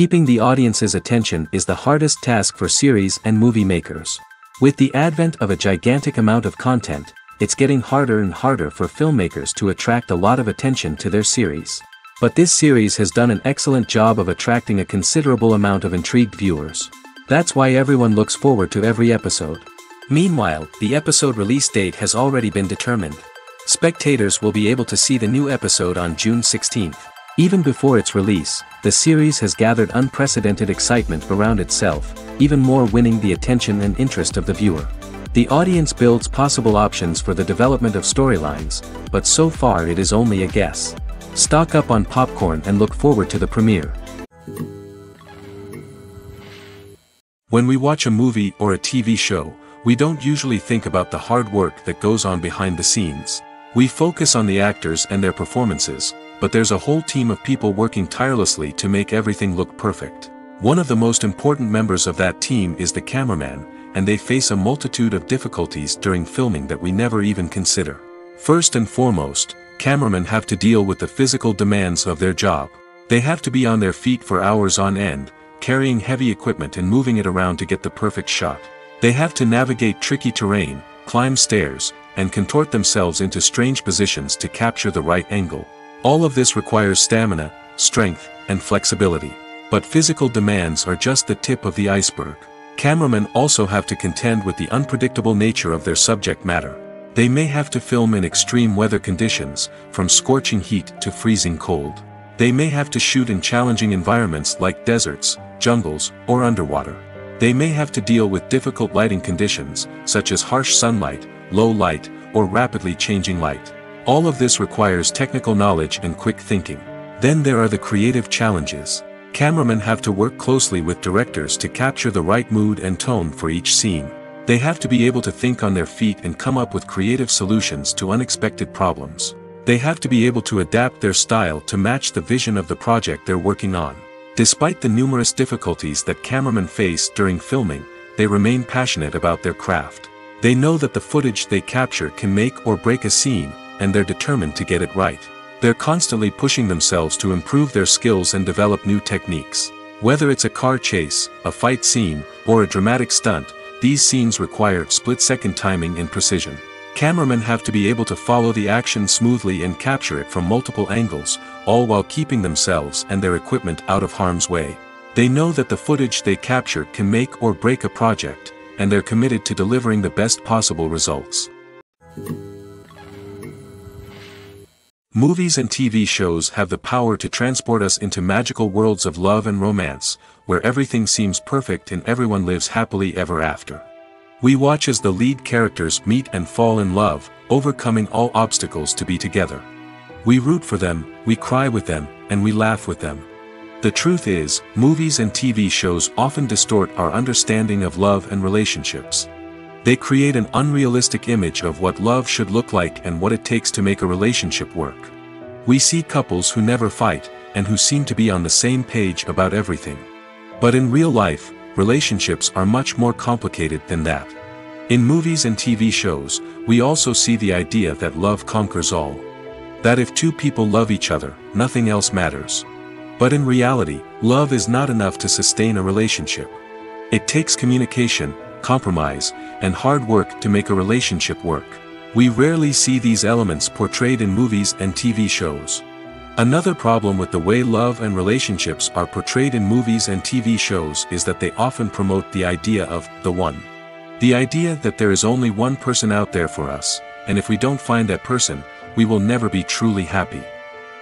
Keeping the audience's attention is the hardest task for series and movie makers. With the advent of a gigantic amount of content, it's getting harder and harder for filmmakers to attract a lot of attention to their series. But this series has done an excellent job of attracting a considerable amount of intrigued viewers. That's why everyone looks forward to every episode. Meanwhile, the episode release date has already been determined. Spectators will be able to see the new episode on June 16th. Even before its release, the series has gathered unprecedented excitement around itself, even more winning the attention and interest of the viewer. The audience builds possible options for the development of storylines, but so far it is only a guess. Stock up on popcorn and look forward to the premiere. When we watch a movie or a TV show, we don't usually think about the hard work that goes on behind the scenes. We focus on the actors and their performances, but there's a whole team of people working tirelessly to make everything look perfect. One of the most important members of that team is the cameraman, and they face a multitude of difficulties during filming that we never even consider. First and foremost, cameramen have to deal with the physical demands of their job. They have to be on their feet for hours on end, carrying heavy equipment and moving it around to get the perfect shot. They have to navigate tricky terrain, climb stairs, and contort themselves into strange positions to capture the right angle. All of this requires stamina, strength, and flexibility. But physical demands are just the tip of the iceberg. Cameramen also have to contend with the unpredictable nature of their subject matter. They may have to film in extreme weather conditions, from scorching heat to freezing cold. They may have to shoot in challenging environments like deserts, jungles, or underwater. They may have to deal with difficult lighting conditions, such as harsh sunlight, low light, or rapidly changing light. All of this requires technical knowledge and quick thinking. Then there are the creative challenges. Cameramen have to work closely with directors to capture the right mood and tone for each scene. They have to be able to think on their feet and come up with creative solutions to unexpected problems. They have to be able to adapt their style to match the vision of the project they're working on. Despite the numerous difficulties that cameramen face during filming, they remain passionate about their craft. They know that the footage they capture can make or break a scene, and they're determined to get it right. They're constantly pushing themselves to improve their skills and develop new techniques. Whether it's a car chase, a fight scene, or a dramatic stunt, these scenes require split-second timing and precision. Cameramen have to be able to follow the action smoothly and capture it from multiple angles, all while keeping themselves and their equipment out of harm's way. They know that the footage they capture can make or break a project, and they're committed to delivering the best possible results. Movies and TV shows have the power to transport us into magical worlds of love and romance, where everything seems perfect and everyone lives happily ever after. We watch as the lead characters meet and fall in love, overcoming all obstacles to be together. We root for them, we cry with them, and we laugh with them. The truth is, movies and TV shows often distort our understanding of love and relationships. They create an unrealistic image of what love should look like and what it takes to make a relationship work. We see couples who never fight, and who seem to be on the same page about everything. But in real life, relationships are much more complicated than that. In movies and TV shows, we also see the idea that love conquers all. That if two people love each other, nothing else matters. But in reality, love is not enough to sustain a relationship. It takes communication, compromise, and hard work to make a relationship work. We rarely see these elements portrayed in movies and TV shows. Another problem with the way love and relationships are portrayed in movies and TV shows is that they often promote the idea of the one. The idea that there is only one person out there for us, and if we don't find that person, we will never be truly happy.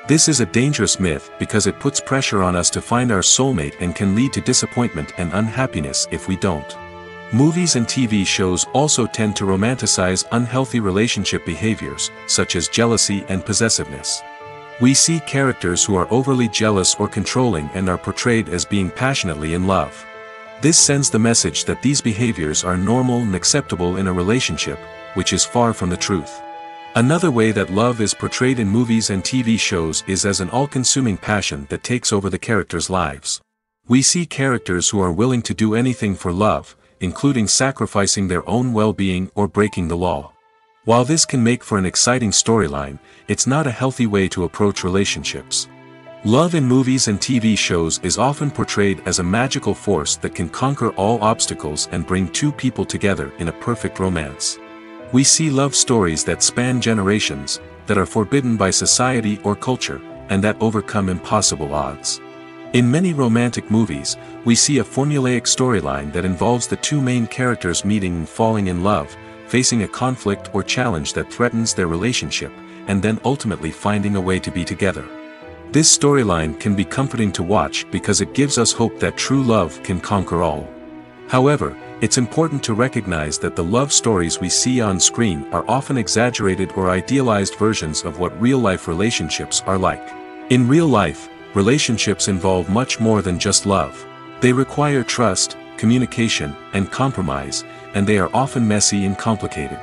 This is a dangerous myth because it puts pressure on us to find our soulmate and can lead to disappointment and unhappiness if we don't. Movies and TV shows also tend to romanticize unhealthy relationship behaviors, such as jealousy and possessiveness. We see characters who are overly jealous or controlling and are portrayed as being passionately in love. This sends the message that these behaviors are normal and acceptable in a relationship, which is far from the truth. Another way that love is portrayed in movies and TV shows is as an all-consuming passion that takes over the characters' lives. We see characters who are willing to do anything for love, including sacrificing their own well-being or breaking the law. While this can make for an exciting storyline, it's not a healthy way to approach relationships. Love in movies and TV shows is often portrayed as a magical force that can conquer all obstacles and bring two people together in a perfect romance. We see love stories that span generations, that are forbidden by society or culture, and that overcome impossible odds. In many romantic movies, we see a formulaic storyline that involves the two main characters meeting and falling in love, facing a conflict or challenge that threatens their relationship, and then ultimately finding a way to be together. This storyline can be comforting to watch because it gives us hope that true love can conquer all. However, it's important to recognize that the love stories we see on screen are often exaggerated or idealized versions of what real-life relationships are like. In real life, relationships involve much more than just love. They require trust, communication, and compromise, and they are often messy and complicated.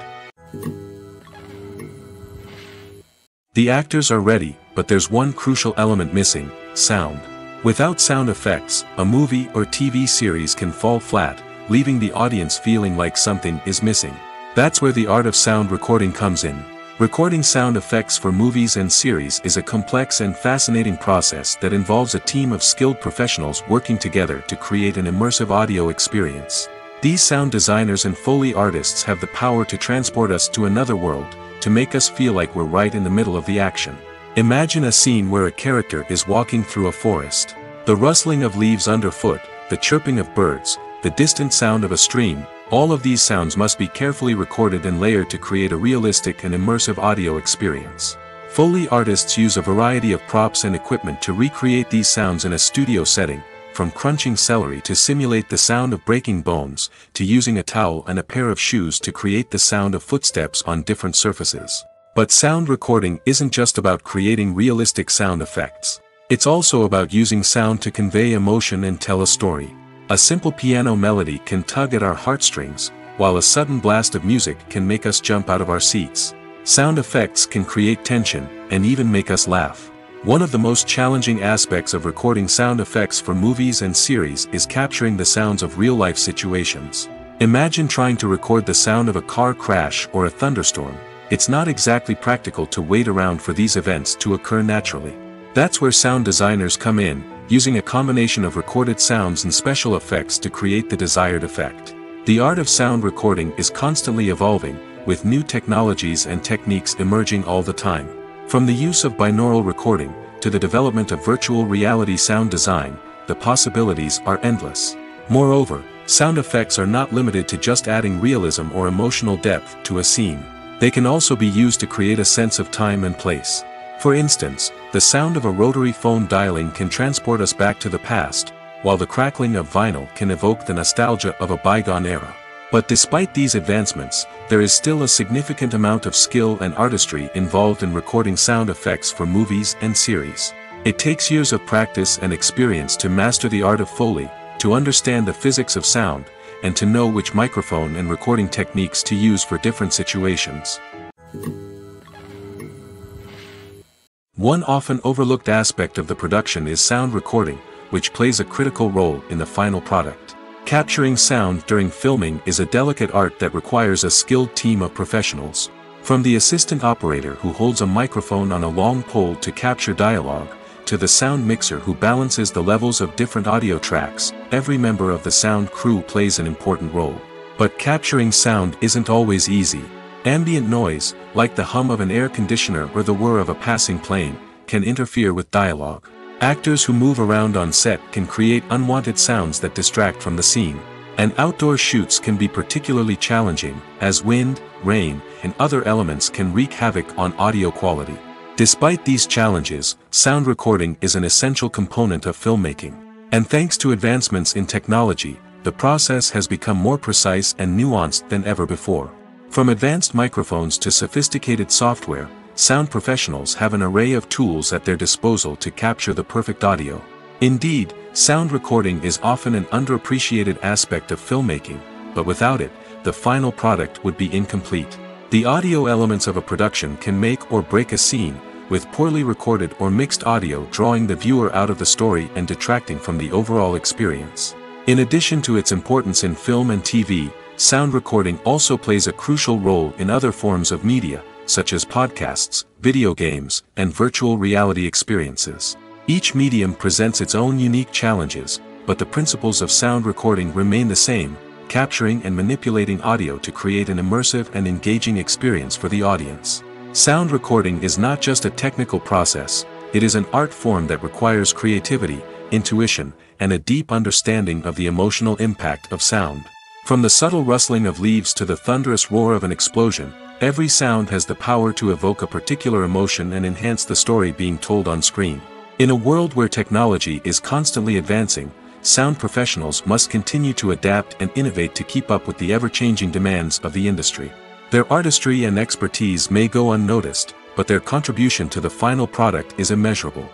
The actors are ready, but there's one crucial element missing: sound. Without sound effects, a movie or TV series can fall flat, leaving the audience feeling like something is missing. That's where the art of sound recording comes in. Recording sound effects for movies and series is a complex and fascinating process that involves a team of skilled professionals working together to create an immersive audio experience. These sound designers and Foley artists have the power to transport us to another world, to make us feel like we're right in the middle of the action. Imagine a scene where a character is walking through a forest. The rustling of leaves underfoot, the chirping of birds, the distant sound of a stream, all of these sounds must be carefully recorded and layered to create a realistic and immersive audio experience. Foley artists use a variety of props and equipment to recreate these sounds in a studio setting, from crunching celery to simulate the sound of breaking bones, to using a towel and a pair of shoes to create the sound of footsteps on different surfaces. But sound recording isn't just about creating realistic sound effects. It's also about using sound to convey emotion and tell a story. A simple piano melody can tug at our heartstrings, while a sudden blast of music can make us jump out of our seats. Sound effects can create tension, and even make us laugh. One of the most challenging aspects of recording sound effects for movies and series is capturing the sounds of real-life situations. Imagine trying to record the sound of a car crash or a thunderstorm. It's not exactly practical to wait around for these events to occur naturally. That's where sound designers come in, using a combination of recorded sounds and special effects to create the desired effect. The art of sound recording is constantly evolving, with new technologies and techniques emerging all the time. From the use of binaural recording, to the development of virtual reality sound design, the possibilities are endless. Moreover, sound effects are not limited to just adding realism or emotional depth to a scene. They can also be used to create a sense of time and place. For instance, the sound of a rotary phone dialing can transport us back to the past, while the crackling of vinyl can evoke the nostalgia of a bygone era. But despite these advancements, there is still a significant amount of skill and artistry involved in recording sound effects for movies and series. It takes years of practice and experience to master the art of Foley, to understand the physics of sound, and to know which microphone and recording techniques to use for different situations. One often overlooked aspect of the production is sound recording, which plays a critical role in the final product. Capturing sound during filming is a delicate art that requires a skilled team of professionals. From the assistant operator who holds a microphone on a long pole to capture dialogue, to the sound mixer who balances the levels of different audio tracks, every member of the sound crew plays an important role. But capturing sound isn't always easy. Ambient noise, like the hum of an air conditioner or the whir of a passing plane, can interfere with dialogue. Actors who move around on set can create unwanted sounds that distract from the scene. And outdoor shoots can be particularly challenging, as wind, rain, and other elements can wreak havoc on audio quality. Despite these challenges, sound recording is an essential component of filmmaking. And thanks to advancements in technology, the process has become more precise and nuanced than ever before. From advanced microphones to sophisticated software, sound professionals have an array of tools at their disposal to capture the perfect audio. Indeed, sound recording is often an underappreciated aspect of filmmaking, but without it, the final product would be incomplete. The audio elements of a production can make or break a scene, with poorly recorded or mixed audio drawing the viewer out of the story and detracting from the overall experience. In addition to its importance in film and TV, sound recording also plays a crucial role in other forms of media, such as podcasts, video games, and virtual reality experiences. Each medium presents its own unique challenges, but the principles of sound recording remain the same, capturing and manipulating audio to create an immersive and engaging experience for the audience. Sound recording is not just a technical process, it is an art form that requires creativity, intuition, and a deep understanding of the emotional impact of sound. From the subtle rustling of leaves to the thunderous roar of an explosion, every sound has the power to evoke a particular emotion and enhance the story being told on screen. In a world where technology is constantly advancing, sound professionals must continue to adapt and innovate to keep up with the ever-changing demands of the industry. Their artistry and expertise may go unnoticed, but their contribution to the final product is immeasurable.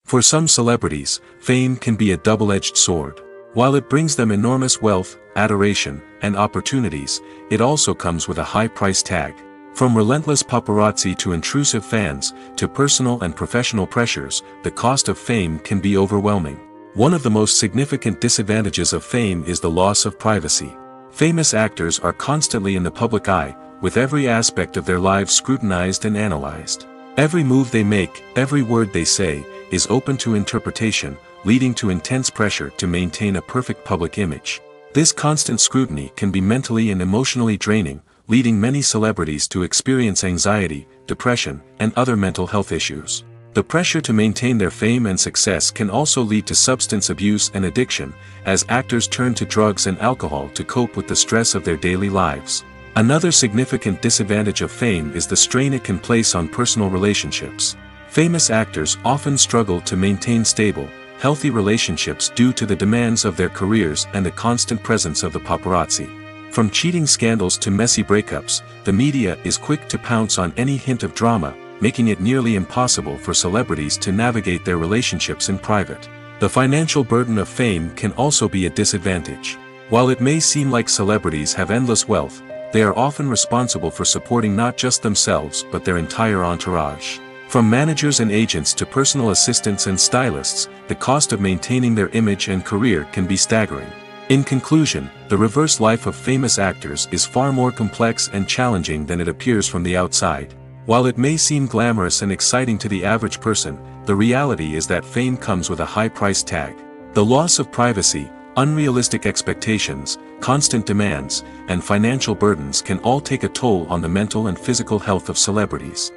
For some celebrities, fame can be a double-edged sword. While it brings them enormous wealth, adoration, and opportunities, it also comes with a high price tag. From relentless paparazzi to intrusive fans, to personal and professional pressures, the cost of fame can be overwhelming. One of the most significant disadvantages of fame is the loss of privacy. Famous actors are constantly in the public eye, with every aspect of their lives scrutinized and analyzed. Every move they make, every word they say, is open to interpretation, leading to intense pressure to maintain a perfect public image. This constant scrutiny can be mentally and emotionally draining, leading many celebrities to experience anxiety, depression, and other mental health issues. The pressure to maintain their fame and success can also lead to substance abuse and addiction, as actors turn to drugs and alcohol to cope with the stress of their daily lives. Another significant disadvantage of fame is the strain it can place on personal relationships. Famous actors often struggle to maintain stable, healthy relationships due to the demands of their careers and the constant presence of the paparazzi. From cheating scandals to messy breakups, the media is quick to pounce on any hint of drama, making it nearly impossible for celebrities to navigate their relationships in private. The financial burden of fame can also be a disadvantage. While it may seem like celebrities have endless wealth, they are often responsible for supporting not just themselves but their entire entourage. From managers and agents to personal assistants and stylists, the cost of maintaining their image and career can be staggering. In conclusion, the reverse life of famous actors is far more complex and challenging than it appears from the outside. While it may seem glamorous and exciting to the average person, the reality is that fame comes with a high price tag. The loss of privacy, unrealistic expectations, constant demands, and financial burdens can all take a toll on the mental and physical health of celebrities.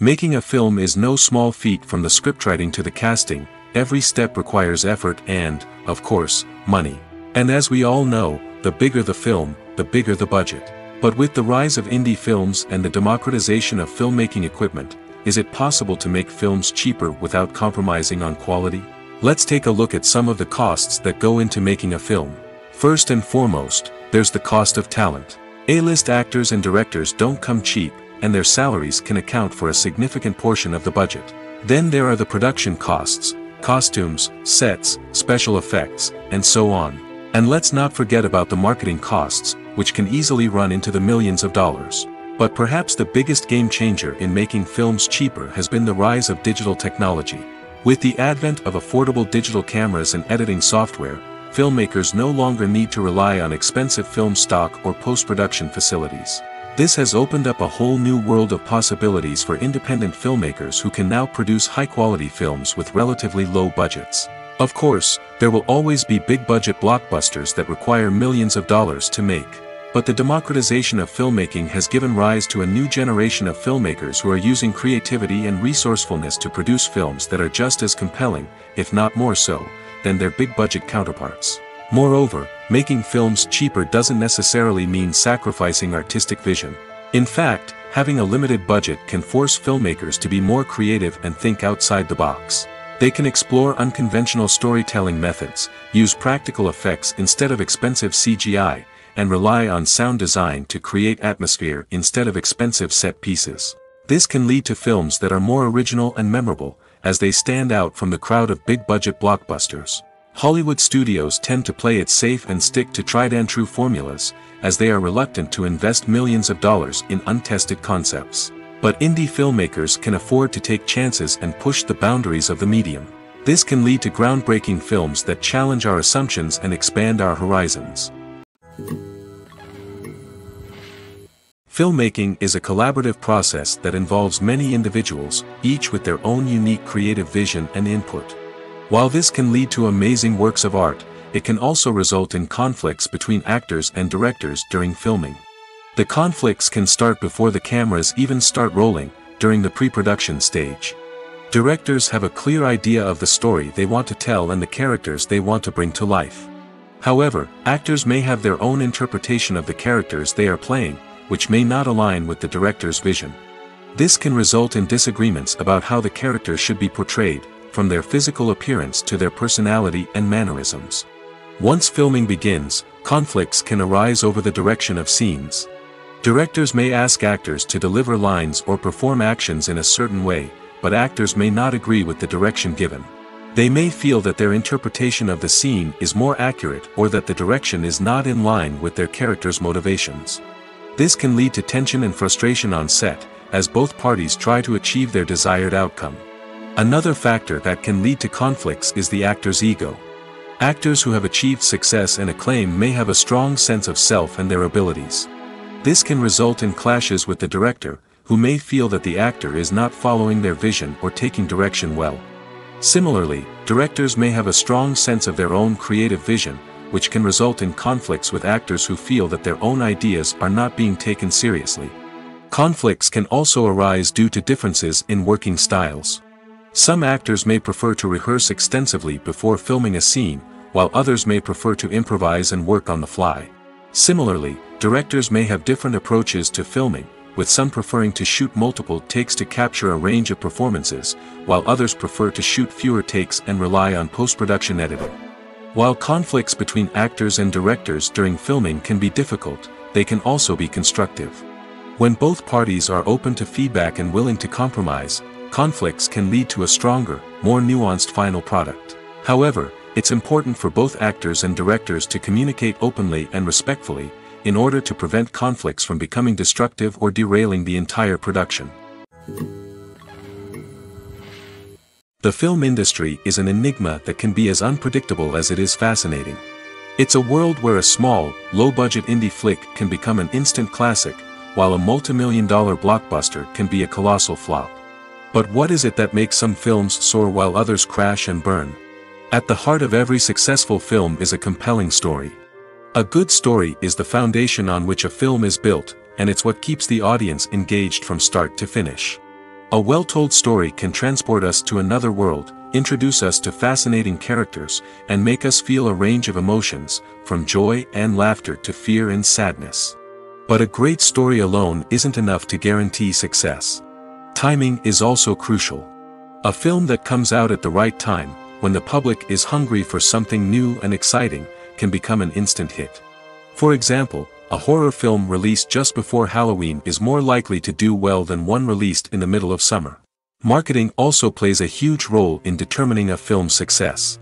Making a film is no small feat. From the scriptwriting to the casting, every step requires effort and, of course, money. And as we all know, the bigger the film, the bigger the budget. But with the rise of indie films and the democratization of filmmaking equipment, is it possible to make films cheaper without compromising on quality? Let's take a look at some of the costs that go into making a film. First and foremost, there's the cost of talent. A-list actors and directors don't come cheap, and their salaries can account for a significant portion of the budget. Then there are the production costs, costumes, sets, special effects, and so on. And let's not forget about the marketing costs, which can easily run into the millions of dollars. But perhaps the biggest game changer in making films cheaper has been the rise of digital technology. With the advent of affordable digital cameras and editing software, filmmakers no longer need to rely on expensive film stock or post-production facilities. This has opened up a whole new world of possibilities for independent filmmakers who can now produce high-quality films with relatively low budgets. Of course, there will always be big-budget blockbusters that require millions of dollars to make. But the democratization of filmmaking has given rise to a new generation of filmmakers who are using creativity and resourcefulness to produce films that are just as compelling, if not more so, than their big-budget counterparts. Moreover, making films cheaper doesn't necessarily mean sacrificing artistic vision. In fact, having a limited budget can force filmmakers to be more creative and think outside the box. They can explore unconventional storytelling methods, use practical effects instead of expensive CGI, and rely on sound design to create atmosphere instead of expensive set pieces. This can lead to films that are more original and memorable, as they stand out from the crowd of big-budget blockbusters. Hollywood studios tend to play it safe and stick to tried-and-true formulas, as they are reluctant to invest millions of dollars in untested concepts. But indie filmmakers can afford to take chances and push the boundaries of the medium. This can lead to groundbreaking films that challenge our assumptions and expand our horizons. Filmmaking is a collaborative process that involves many individuals, each with their own unique creative vision and input. While this can lead to amazing works of art, it can also result in conflicts between actors and directors during filming. The conflicts can start before the cameras even start rolling, during the pre-production stage. Directors have a clear idea of the story they want to tell and the characters they want to bring to life. However, actors may have their own interpretation of the characters they are playing, which may not align with the director's vision. This can result in disagreements about how the characters should be portrayed, from their physical appearance to their personality and mannerisms. Once filming begins, conflicts can arise over the direction of scenes. Directors may ask actors to deliver lines or perform actions in a certain way, but actors may not agree with the direction given. They may feel that their interpretation of the scene is more accurate or that the direction is not in line with their character's motivations. This can lead to tension and frustration on set, as both parties try to achieve their desired outcome. Another factor that can lead to conflicts is the actor's ego. Actors who have achieved success and acclaim may have a strong sense of self and their abilities. This can result in clashes with the director, who may feel that the actor is not following their vision or taking direction well. Similarly, directors may have a strong sense of their own creative vision, which can result in conflicts with actors who feel that their own ideas are not being taken seriously. Conflicts can also arise due to differences in working styles. Some actors may prefer to rehearse extensively before filming a scene, while others may prefer to improvise and work on the fly. Similarly, directors may have different approaches to filming, with some preferring to shoot multiple takes to capture a range of performances, while others prefer to shoot fewer takes and rely on post-production editing. While conflicts between actors and directors during filming can be difficult, they can also be constructive. When both parties are open to feedback and willing to compromise, conflicts can lead to a stronger, more nuanced final product. However, it's important for both actors and directors to communicate openly and respectfully, in order to prevent conflicts from becoming destructive or derailing the entire production. The film industry is an enigma that can be as unpredictable as it is fascinating. It's a world where a small, low-budget indie flick can become an instant classic, while a multi-million-dollar blockbuster can be a colossal flop. But what is it that makes some films soar while others crash and burn? At the heart of every successful film is a compelling story. A good story is the foundation on which a film is built, and it's what keeps the audience engaged from start to finish. A well-told story can transport us to another world, introduce us to fascinating characters, and make us feel a range of emotions, from joy and laughter to fear and sadness. But a great story alone isn't enough to guarantee success. Timing is also crucial. A film that comes out at the right time, when the public is hungry for something new and exciting, can become an instant hit. For example, a horror film released just before Halloween is more likely to do well than one released in the middle of summer. Marketing also plays a huge role in determining a film's success.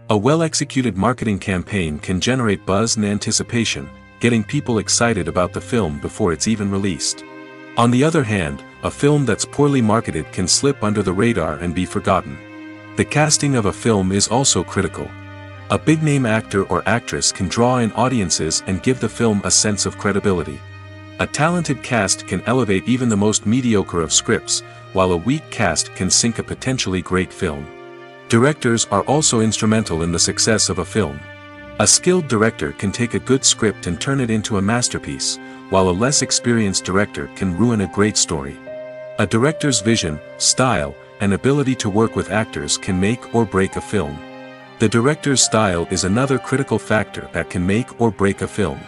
A well-executed marketing campaign can generate buzz and anticipation, getting people excited about the film before it's even released. On the other hand, a film that's poorly marketed can slip under the radar and be forgotten. The casting of a film is also critical. A big-name actor or actress can draw in audiences and give the film a sense of credibility. A talented cast can elevate even the most mediocre of scripts, while a weak cast can sink a potentially great film. Directors are also instrumental in the success of a film. A skilled director can take a good script and turn it into a masterpiece, while a less experienced director can ruin a great story. A director's vision, style, and ability to work with actors can make or break a film. The director's style is another critical factor that can make or break a film.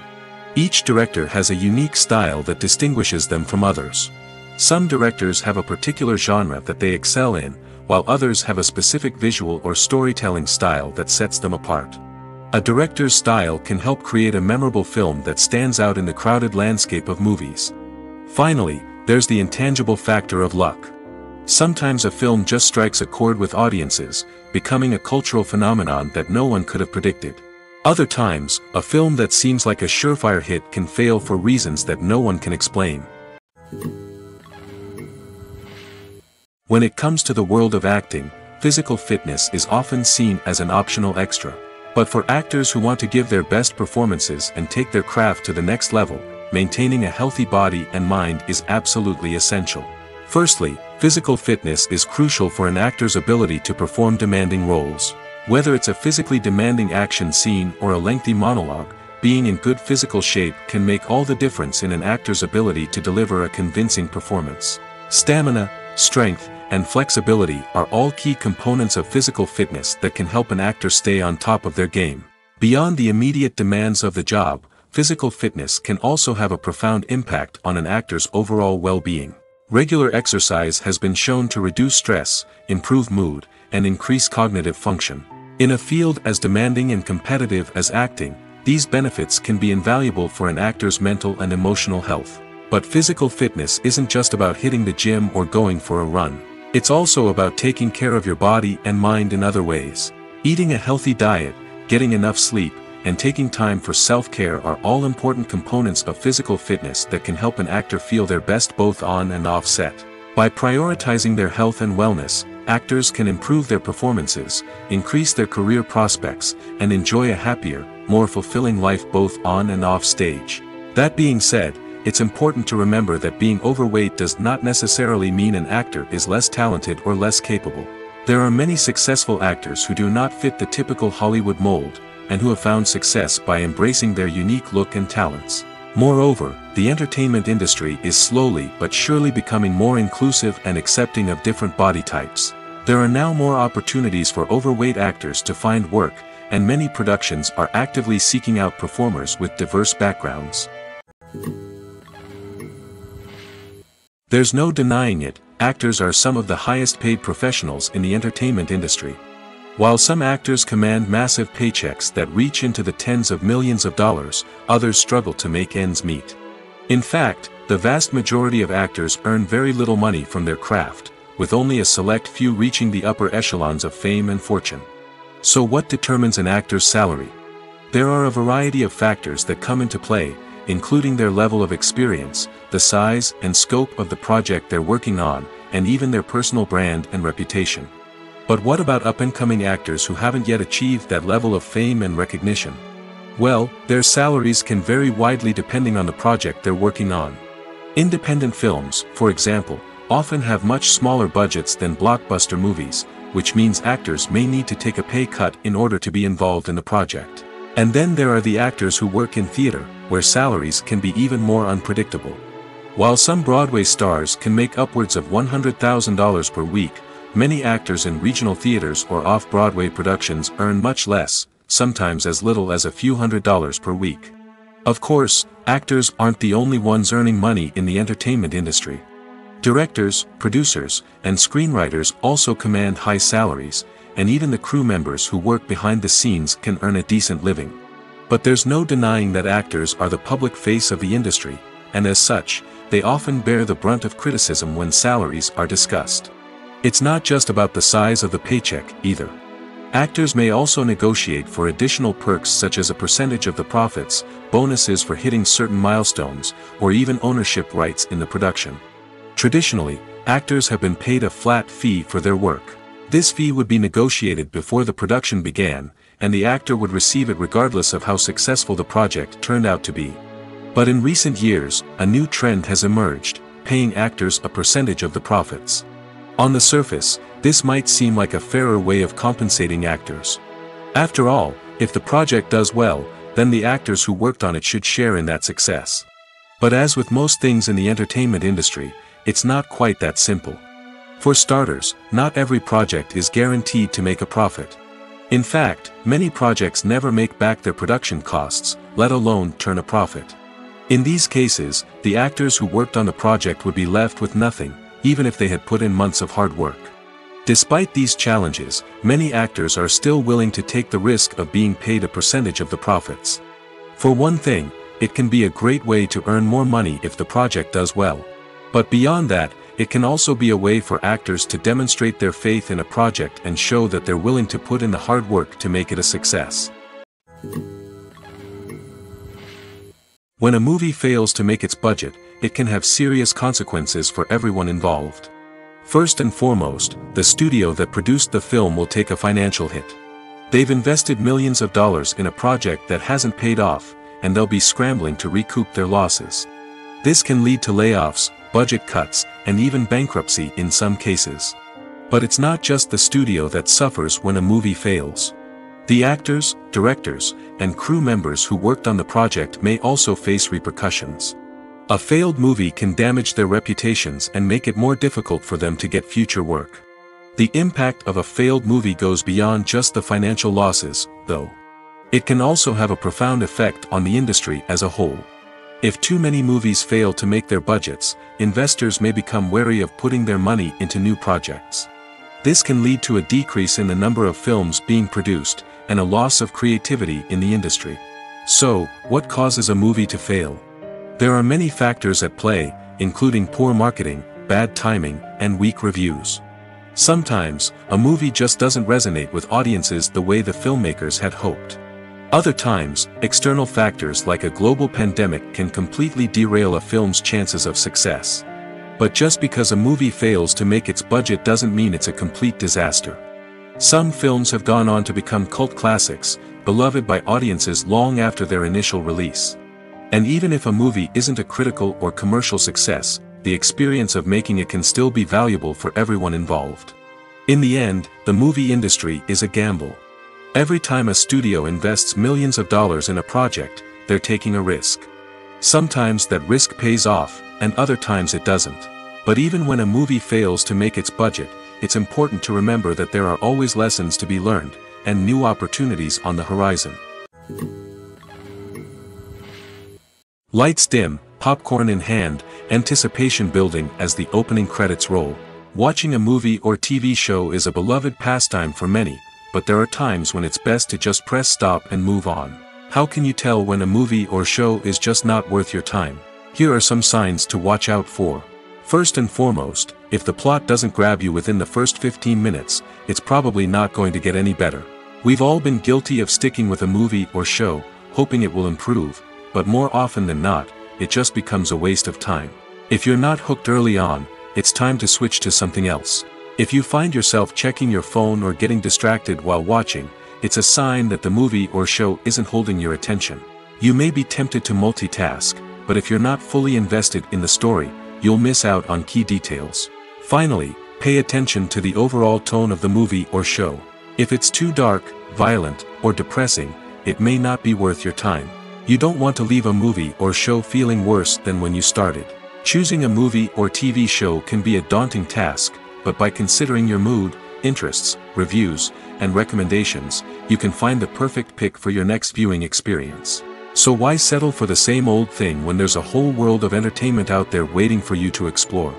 Each director has a unique style that distinguishes them from others. Some directors have a particular genre that they excel in, while others have a specific visual or storytelling style that sets them apart. A director's style can help create a memorable film that stands out in the crowded landscape of movies. Finally, there's the intangible factor of luck. Sometimes a film just strikes a chord with audiences, becoming a cultural phenomenon that no one could have predicted. Other times, a film that seems like a surefire hit can fail for reasons that no one can explain. When it comes to the world of acting, physical fitness is often seen as an optional extra. But for actors who want to give their best performances and take their craft to the next level, maintaining a healthy body and mind is absolutely essential. Firstly, physical fitness is crucial for an actor's ability to perform demanding roles. Whether it's a physically demanding action scene or a lengthy monologue, being in good physical shape can make all the difference in an actor's ability to deliver a convincing performance. Stamina, strength, and flexibility are all key components of physical fitness that can help an actor stay on top of their game. Beyond the immediate demands of the job, physical fitness can also have a profound impact on an actor's overall well-being. Regular exercise has been shown to reduce stress, improve mood, and increase cognitive function. In a field as demanding and competitive as acting, these benefits can be invaluable for an actor's mental and emotional health. But physical fitness isn't just about hitting the gym or going for a run. It's also about taking care of your body and mind in other ways. Eating a healthy diet, getting enough sleep, and taking time for self-care are all important components of physical fitness that can help an actor feel their best both on and off set. By prioritizing their health and wellness, actors can improve their performances, increase their career prospects, and enjoy a happier, more fulfilling life both on and off stage. That being said, it's important to remember that being overweight does not necessarily mean an actor is less talented or less capable. There are many successful actors who do not fit the typical Hollywood mold, and who have found success by embracing their unique look and talents. Moreover, the entertainment industry is slowly but surely becoming more inclusive and accepting of different body types. There are now more opportunities for overweight actors to find work, and many productions are actively seeking out performers with diverse backgrounds. There's no denying it, actors are some of the highest paid professionals in the entertainment industry. While some actors command massive paychecks that reach into the tens of millions of dollars, others struggle to make ends meet. In fact, the vast majority of actors earn very little money from their craft, with only a select few reaching the upper echelons of fame and fortune. So what determines an actor's salary? There are a variety of factors that come into play, including their level of experience, the size and scope of the project they're working on, and even their personal brand and reputation. But what about up-and-coming actors who haven't yet achieved that level of fame and recognition? Well, their salaries can vary widely depending on the project they're working on. Independent films, for example, often have much smaller budgets than blockbuster movies, which means actors may need to take a pay cut in order to be involved in the project. And then there are the actors who work in theater, where salaries can be even more unpredictable. While some Broadway stars can make upwards of $100,000 per week, many actors in regional theaters or off-Broadway productions earn much less, sometimes as little as a few $100s per week. Of course, actors aren't the only ones earning money in the entertainment industry. Directors, producers, and screenwriters also command high salaries, and even the crew members who work behind the scenes can earn a decent living. But there's no denying that actors are the public face of the industry, and as such, they often bear the brunt of criticism when salaries are discussed. It's not just about the size of the paycheck, either. Actors may also negotiate for additional perks such as a percentage of the profits, bonuses for hitting certain milestones, or even ownership rights in the production. Traditionally, actors have been paid a flat fee for their work. This fee would be negotiated before the production began, and the actor would receive it regardless of how successful the project turned out to be. But in recent years, a new trend has emerged, paying actors a percentage of the profits. On the surface, this might seem like a fairer way of compensating actors. After all, if the project does well, then the actors who worked on it should share in that success. But as with most things in the entertainment industry, it's not quite that simple. For starters, not every project is guaranteed to make a profit. In fact, many projects never make back their production costs, let alone turn a profit. In these cases, the actors who worked on the project would be left with nothing, even if they had put in months of hard work. Despite these challenges, many actors are still willing to take the risk of being paid a percentage of the profits. For one thing, it can be a great way to earn more money if the project does well. But beyond that, it can also be a way for actors to demonstrate their faith in a project and show that they're willing to put in the hard work to make it a success. When a movie fails to make its budget, it can have serious consequences for everyone involved. First and foremost, the studio that produced the film will take a financial hit. They've invested millions of dollars in a project that hasn't paid off, and they'll be scrambling to recoup their losses. This can lead to layoffs, budget cuts, and even bankruptcy in some cases. But it's not just the studio that suffers when a movie fails. The actors, directors, and crew members who worked on the project may also face repercussions. A failed movie can damage their reputations and make it more difficult for them to get future work. The impact of a failed movie goes beyond just the financial losses, though. It can also have a profound effect on the industry as a whole. If too many movies fail to make their budgets, investors may become wary of putting their money into new projects. This can lead to a decrease in the number of films being produced, and a loss of creativity in the industry. So, what causes a movie to fail? There are many factors at play, including poor marketing, bad timing, and weak reviews. Sometimes, a movie just doesn't resonate with audiences the way the filmmakers had hoped. Other times, external factors like a global pandemic can completely derail a film's chances of success. But just because a movie fails to make its budget doesn't mean it's a complete disaster. Some films have gone on to become cult classics, beloved by audiences long after their initial release. And even if a movie isn't a critical or commercial success, the experience of making it can still be valuable for everyone involved. In the end, the movie industry is a gamble. Every time a studio invests millions of dollars in a project, they're taking a risk. Sometimes that risk pays off, and other times it doesn't. But even when a movie fails to make its budget, it's important to remember that there are always lessons to be learned, and new opportunities on the horizon. Lights dim, popcorn in hand, anticipation building as the opening credits roll. Watching a movie or TV show is a beloved pastime for many, but there are times when it's best to just press stop and move on. How can you tell when a movie or show is just not worth your time? Here are some signs to watch out for. First and foremost, if the plot doesn't grab you within the first 15 minutes, it's probably not going to get any better. We've all been guilty of sticking with a movie or show, hoping it will improve, but more often than not, it just becomes a waste of time. If you're not hooked early on, it's time to switch to something else. If you find yourself checking your phone or getting distracted while watching, it's a sign that the movie or show isn't holding your attention. You may be tempted to multitask, but if you're not fully invested in the story, you'll miss out on key details. Finally, pay attention to the overall tone of the movie or show. If it's too dark, violent, or depressing, it may not be worth your time. You don't want to leave a movie or show feeling worse than when you started. Choosing a movie or TV show can be a daunting task, but by considering your mood, interests, reviews, and recommendations, you can find the perfect pick for your next viewing experience. So why settle for the same old thing when there's a whole world of entertainment out there waiting for you to explore?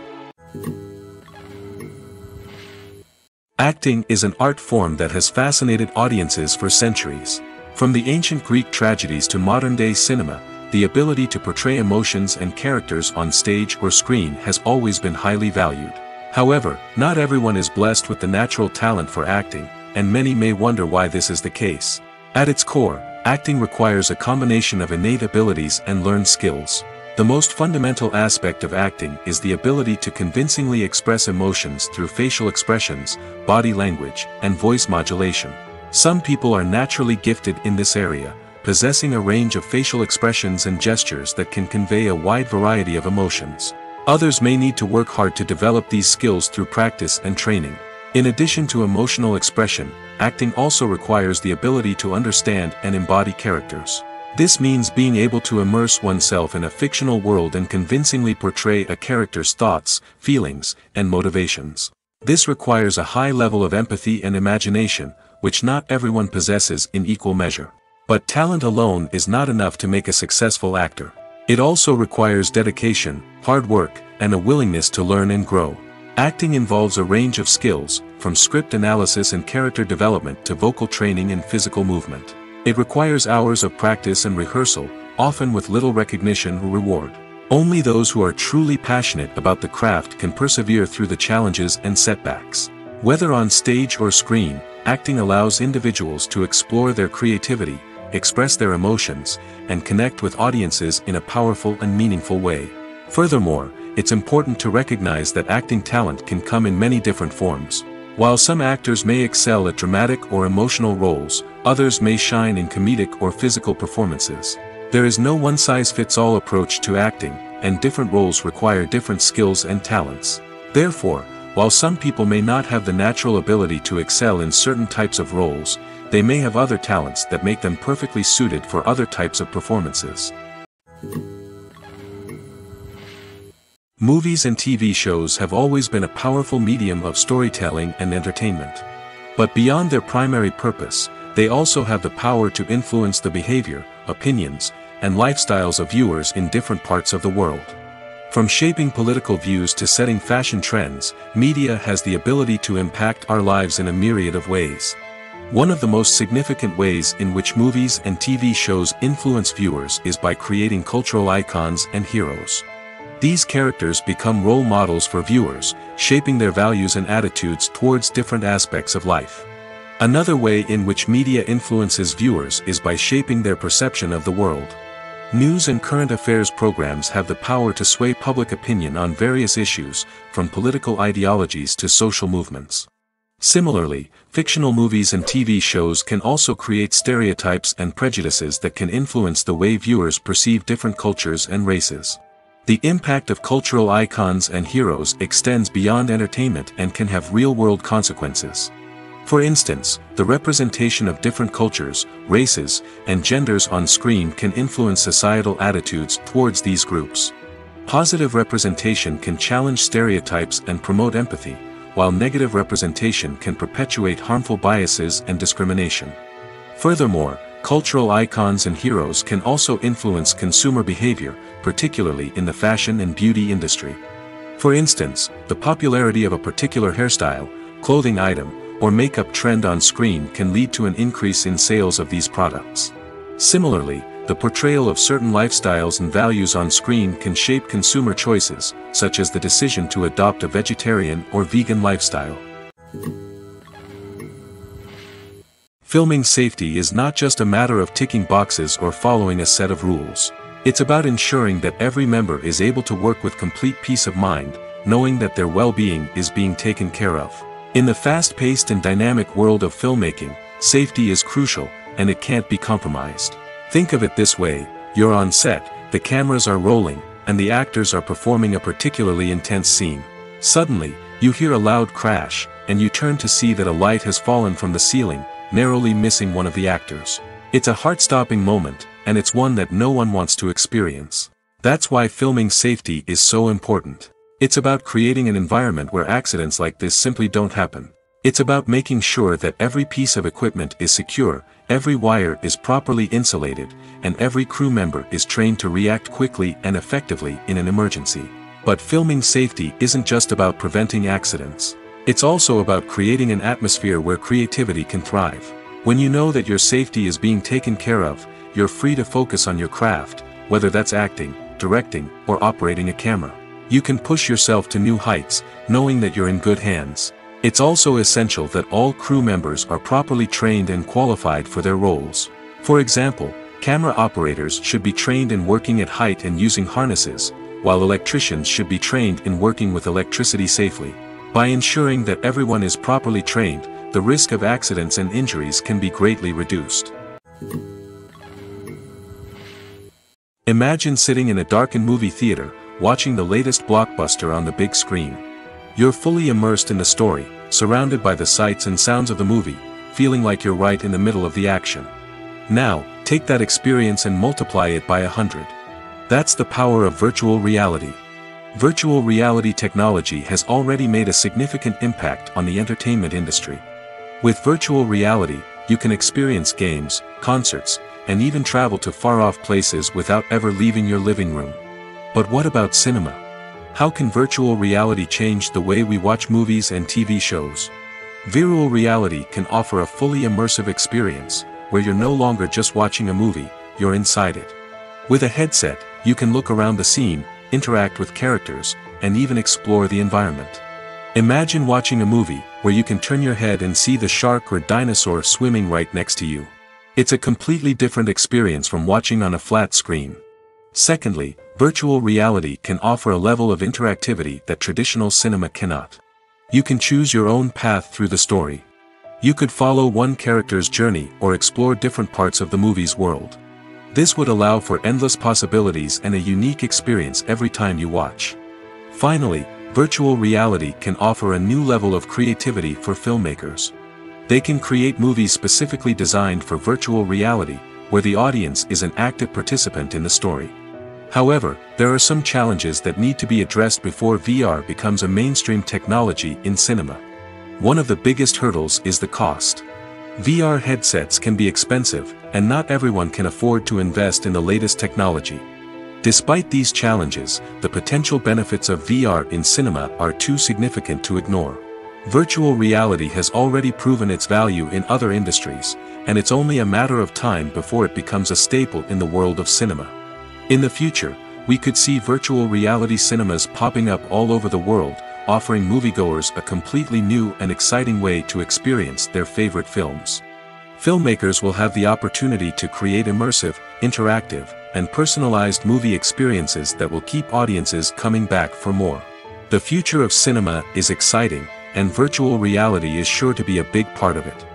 Acting is an art form that has fascinated audiences for centuries. From the ancient Greek tragedies to modern-day cinema, the ability to portray emotions and characters on stage or screen has always been highly valued. However, not everyone is blessed with the natural talent for acting, and many may wonder why this is the case. At its core, acting requires a combination of innate abilities and learned skills. The most fundamental aspect of acting is the ability to convincingly express emotions through facial expressions, body language, and voice modulation. Some people are naturally gifted in this area, possessing a range of facial expressions and gestures that can convey a wide variety of emotions. Others may need to work hard to develop these skills through practice and training. In addition to emotional expression, acting also requires the ability to understand and embody characters. This means being able to immerse oneself in a fictional world and convincingly portray a character's thoughts, feelings, and motivations. This requires a high level of empathy and imagination, which not everyone possesses in equal measure. But talent alone is not enough to make a successful actor. It also requires dedication, hard work, and a willingness to learn and grow. Acting involves a range of skills, from script analysis and character development to vocal training and physical movement. It requires hours of practice and rehearsal, often with little recognition or reward. Only those who are truly passionate about the craft can persevere through the challenges and setbacks. Whether on stage or screen, acting allows individuals to explore their creativity, express their emotions, and connect with audiences in a powerful and meaningful way. Furthermore, it's important to recognize that acting talent can come in many different forms. While some actors may excel at dramatic or emotional roles, others may shine in comedic or physical performances. There is no one-size-fits-all approach to acting, and different roles require different skills and talents. Therefore, while some people may not have the natural ability to excel in certain types of roles, they may have other talents that make them perfectly suited for other types of performances. Movies and TV shows have always been a powerful medium of storytelling and entertainment. But beyond their primary purpose, they also have the power to influence the behavior, opinions, and lifestyles of viewers in different parts of the world. From shaping political views to setting fashion trends, media has the ability to impact our lives in a myriad of ways. One of the most significant ways in which movies and TV shows influence viewers is by creating cultural icons and heroes. These characters become role models for viewers, shaping their values and attitudes towards different aspects of life. Another way in which media influences viewers is by shaping their perception of the world. News and current affairs programs have the power to sway public opinion on various issues, from political ideologies to social movements. Similarly, fictional movies and TV shows can also create stereotypes and prejudices that can influence the way viewers perceive different cultures and races. The impact of cultural icons and heroes extends beyond entertainment and can have real-world consequences. For instance, the representation of different cultures, races, and genders on screen can influence societal attitudes towards these groups. Positive representation can challenge stereotypes and promote empathy, while negative representation can perpetuate harmful biases and discrimination. Furthermore, cultural icons and heroes can also influence consumer behavior, particularly in the fashion and beauty industry. For instance, the popularity of a particular hairstyle, clothing item, or makeup trend on screen can lead to an increase in sales of these products. Similarly, the portrayal of certain lifestyles and values on screen can shape consumer choices, such as the decision to adopt a vegetarian or vegan lifestyle. Filming safety is not just a matter of ticking boxes or following a set of rules. It's about ensuring that every member is able to work with complete peace of mind, knowing that their well-being is being taken care of. In the fast-paced and dynamic world of filmmaking, safety is crucial, and it can't be compromised. Think of it this way: you're on set, the cameras are rolling, and the actors are performing a particularly intense scene. Suddenly, you hear a loud crash, and you turn to see that a light has fallen from the ceiling, narrowly missing one of the actors. It's a heart-stopping moment, and it's one that no one wants to experience. That's why filming safety is so important. It's about creating an environment where accidents like this simply don't happen. It's about making sure that every piece of equipment is secure, every wire is properly insulated, and every crew member is trained to react quickly and effectively in an emergency. But filming safety isn't just about preventing accidents. It's also about creating an atmosphere where creativity can thrive. When you know that your safety is being taken care of, you're free to focus on your craft, whether that's acting, directing, or operating a camera. You can push yourself to new heights, knowing that you're in good hands. It's also essential that all crew members are properly trained and qualified for their roles. For example, camera operators should be trained in working at height and using harnesses, while electricians should be trained in working with electricity safely. By ensuring that everyone is properly trained, the risk of accidents and injuries can be greatly reduced. Imagine sitting in a darkened movie theater, watching the latest blockbuster on the big screen. You're fully immersed in the story, surrounded by the sights and sounds of the movie, feeling like you're right in the middle of the action. Now, take that experience and multiply it by 100. That's the power of virtual reality. Virtual reality technology has already made a significant impact on the entertainment industry. With virtual reality, you can experience games, concerts, and even travel to far-off places without ever leaving your living room. But what about cinema? How can virtual reality change the way we watch movies and TV shows? Virtual reality can offer a fully immersive experience, where you're no longer just watching a movie, you're inside it. With a headset, you can look around the scene, interact with characters, and even explore the environment. Imagine watching a movie where you can turn your head and see the shark or dinosaur swimming right next to you. It's a completely different experience from watching on a flat screen. Secondly, virtual reality can offer a level of interactivity that traditional cinema cannot. You can choose your own path through the story. You could follow one character's journey or explore different parts of the movie's world. This would allow for endless possibilities and a unique experience every time you watch. Finally, virtual reality can offer a new level of creativity for filmmakers. They can create movies specifically designed for virtual reality, where the audience is an active participant in the story. However, there are some challenges that need to be addressed before VR becomes a mainstream technology in cinema. One of the biggest hurdles is the cost. VR headsets can be expensive, and not everyone can afford to invest in the latest technology. Despite these challenges, the potential benefits of VR in cinema are too significant to ignore. Virtual reality has already proven its value in other industries, and it's only a matter of time before it becomes a staple in the world of cinema. In the future, we could see virtual reality cinemas popping up all over the world, offering moviegoers a completely new and exciting way to experience their favorite films. Filmmakers will have the opportunity to create immersive, interactive, and personalized movie experiences that will keep audiences coming back for more. The future of cinema is exciting, and virtual reality is sure to be a big part of it.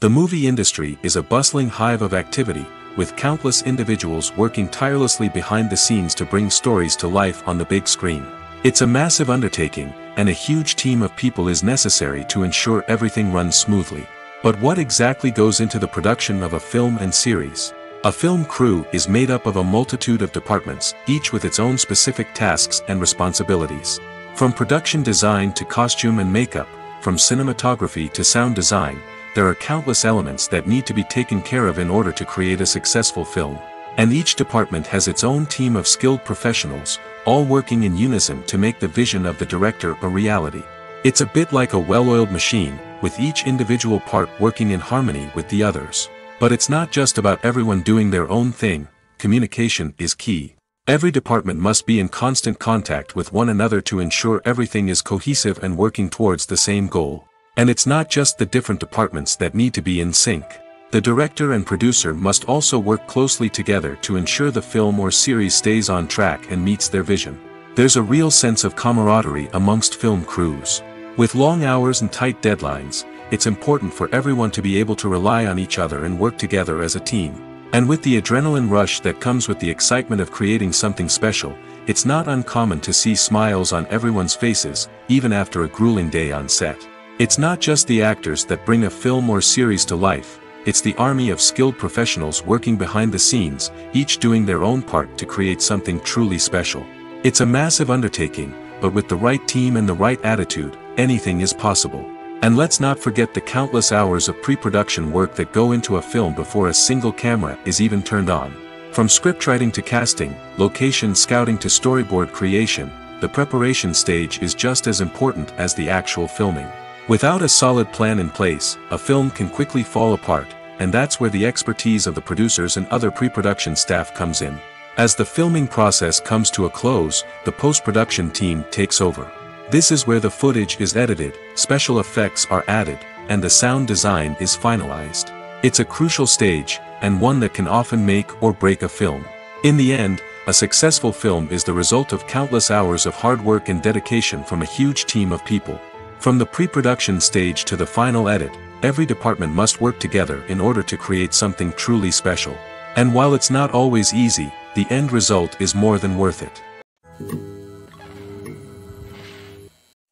The movie industry is a bustling hive of activity, with countless individuals working tirelessly behind the scenes to bring stories to life on the big screen. It's a massive undertaking, and a huge team of people is necessary to ensure everything runs smoothly. But what exactly goes into the production of a film and series? A film crew is made up of a multitude of departments, each with its own specific tasks and responsibilities. From production design to costume and makeup, from cinematography to sound design, there are countless elements that need to be taken care of in order to create a successful film. And each department has its own team of skilled professionals, all working in unison to make the vision of the director a reality. It's a bit like a well-oiled machine, with each individual part working in harmony with the others. But it's not just about everyone doing their own thing. Communication is key. Every department must be in constant contact with one another to ensure everything is cohesive and working towards the same goal. And it's not just the different departments that need to be in sync. The director and producer must also work closely together to ensure the film or series stays on track and meets their vision. There's a real sense of camaraderie amongst film crews. With long hours and tight deadlines, it's important for everyone to be able to rely on each other and work together as a team. And with the adrenaline rush that comes with the excitement of creating something special, it's not uncommon to see smiles on everyone's faces, even after a grueling day on set. It's not just the actors that bring a film or series to life, it's the army of skilled professionals working behind the scenes, each doing their own part to create something truly special. It's a massive undertaking, but with the right team and the right attitude, anything is possible. And let's not forget the countless hours of pre-production work that go into a film before a single camera is even turned on. From scriptwriting to casting, location scouting to storyboard creation, the preparation stage is just as important as the actual filming. Without a solid plan in place, a film can quickly fall apart, and that's where the expertise of the producers and other pre-production staff comes in. As the filming process comes to a close, the post-production team takes over. This is where the footage is edited, special effects are added, and the sound design is finalized. It's a crucial stage, and one that can often make or break a film. In the end, a successful film is the result of countless hours of hard work and dedication from a huge team of people. From the pre-production stage to the final edit, every department must work together in order to create something truly special. And while it's not always easy, the end result is more than worth it.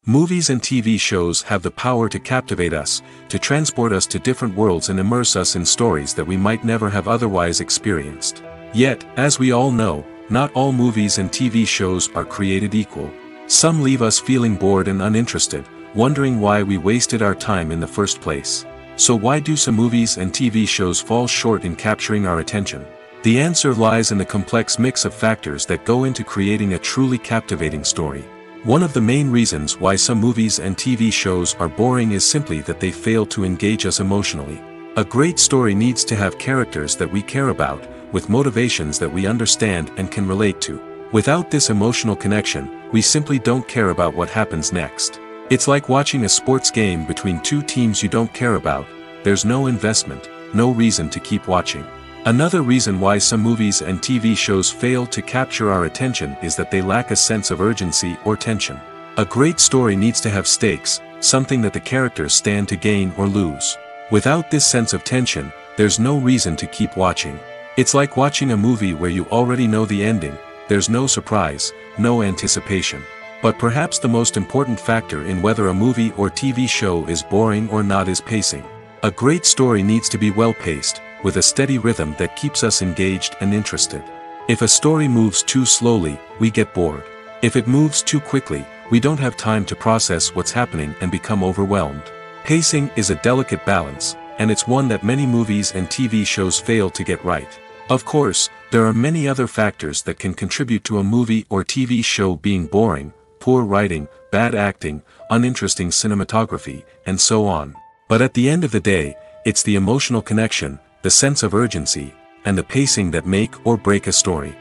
Movies and TV shows have the power to captivate us, to transport us to different worlds and immerse us in stories that we might never have otherwise experienced. Yet, as we all know, not all movies and TV shows are created equal. Some leave us feeling bored and uninterested, wondering why we wasted our time in the first place. So why do some movies and TV shows fall short in capturing our attention? The answer lies in the complex mix of factors that go into creating a truly captivating story. One of the main reasons why some movies and TV shows are boring is simply that they fail to engage us emotionally. A great story needs to have characters that we care about, with motivations that we understand and can relate to. Without this emotional connection, we simply don't care about what happens next. It's like watching a sports game between two teams you don't care about. There's no investment, no reason to keep watching. Another reason why some movies and TV shows fail to capture our attention is that they lack a sense of urgency or tension. A great story needs to have stakes, something that the characters stand to gain or lose. Without this sense of tension, there's no reason to keep watching. It's like watching a movie where you already know the ending, there's no surprise, no anticipation. But perhaps the most important factor in whether a movie or TV show is boring or not is pacing. A great story needs to be well-paced, with a steady rhythm that keeps us engaged and interested. If a story moves too slowly, we get bored. If it moves too quickly, we don't have time to process what's happening and become overwhelmed. Pacing is a delicate balance, and it's one that many movies and TV shows fail to get right. Of course, there are many other factors that can contribute to a movie or TV show being boring: poor writing, bad acting, uninteresting cinematography, and so on. But at the end of the day, it's the emotional connection, the sense of urgency, and the pacing that make or break a story.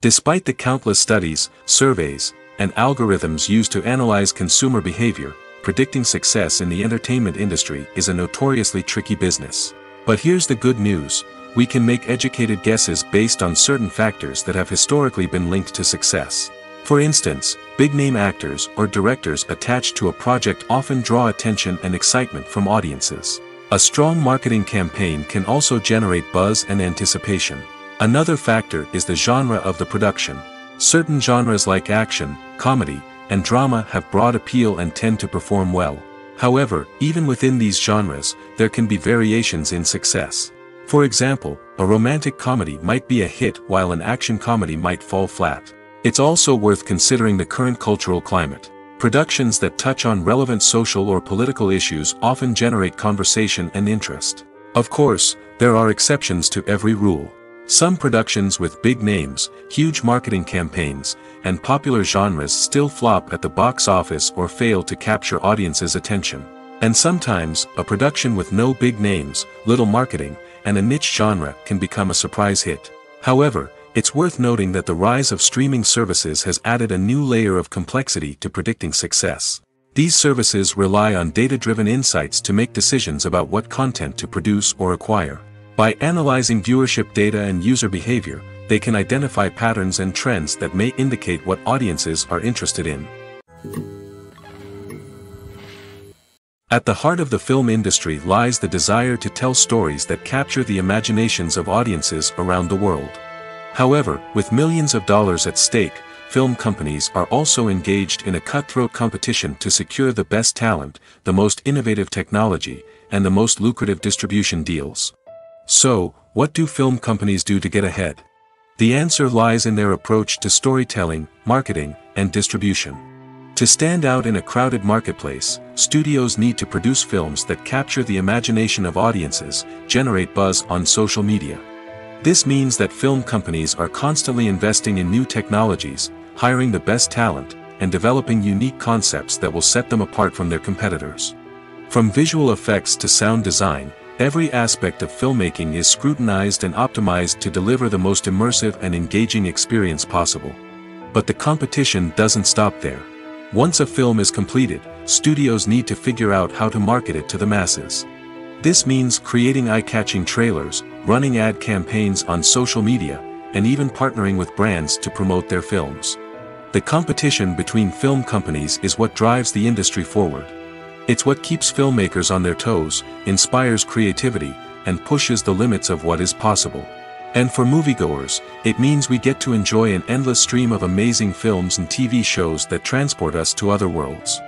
Despite the countless studies, surveys, and algorithms used to analyze consumer behavior, predicting success in the entertainment industry is a notoriously tricky business. But here's the good news: we can make educated guesses based on certain factors that have historically been linked to success. For instance, big-name actors or directors attached to a project often draw attention and excitement from audiences. A strong marketing campaign can also generate buzz and anticipation. Another factor is the genre of the production. Certain genres like action, comedy, and drama have broad appeal and tend to perform well. However, even within these genres, there can be variations in success. For example, a romantic comedy might be a hit while an action comedy might fall flat. It's also worth considering the current cultural climate. Productions that touch on relevant social or political issues often generate conversation and interest. Of course, there are exceptions to every rule. Some productions with big names, huge marketing campaigns, and popular genres still flop at the box office or fail to capture audiences' attention. And sometimes, a production with no big names, little marketing, and a niche genre can become a surprise hit. However, it's worth noting that the rise of streaming services has added a new layer of complexity to predicting success. These services rely on data-driven insights to make decisions about what content to produce or acquire. By analyzing viewership data and user behavior, they can identify patterns and trends that may indicate what audiences are interested in. At the heart of the film industry lies the desire to tell stories that capture the imaginations of audiences around the world. However, with millions of dollars at stake, film companies are also engaged in a cutthroat competition to secure the best talent, the most innovative technology, and the most lucrative distribution deals. So, what do film companies do to get ahead? The answer lies in their approach to storytelling, marketing, and distribution. To stand out in a crowded marketplace, studios need to produce films that capture the imagination of audiences, generate buzz on social media. This means that film companies are constantly investing in new technologies, hiring the best talent, and developing unique concepts that will set them apart from their competitors. From visual effects to sound design, every aspect of filmmaking is scrutinized and optimized to deliver the most immersive and engaging experience possible. But the competition doesn't stop there. Once a film is completed, studios need to figure out how to market it to the masses. This means creating eye-catching trailers, running ad campaigns on social media, and even partnering with brands to promote their films. The competition between film companies is what drives the industry forward. It's what keeps filmmakers on their toes, inspires creativity, and pushes the limits of what is possible. And for moviegoers, it means we get to enjoy an endless stream of amazing films and TV shows that transport us to other worlds.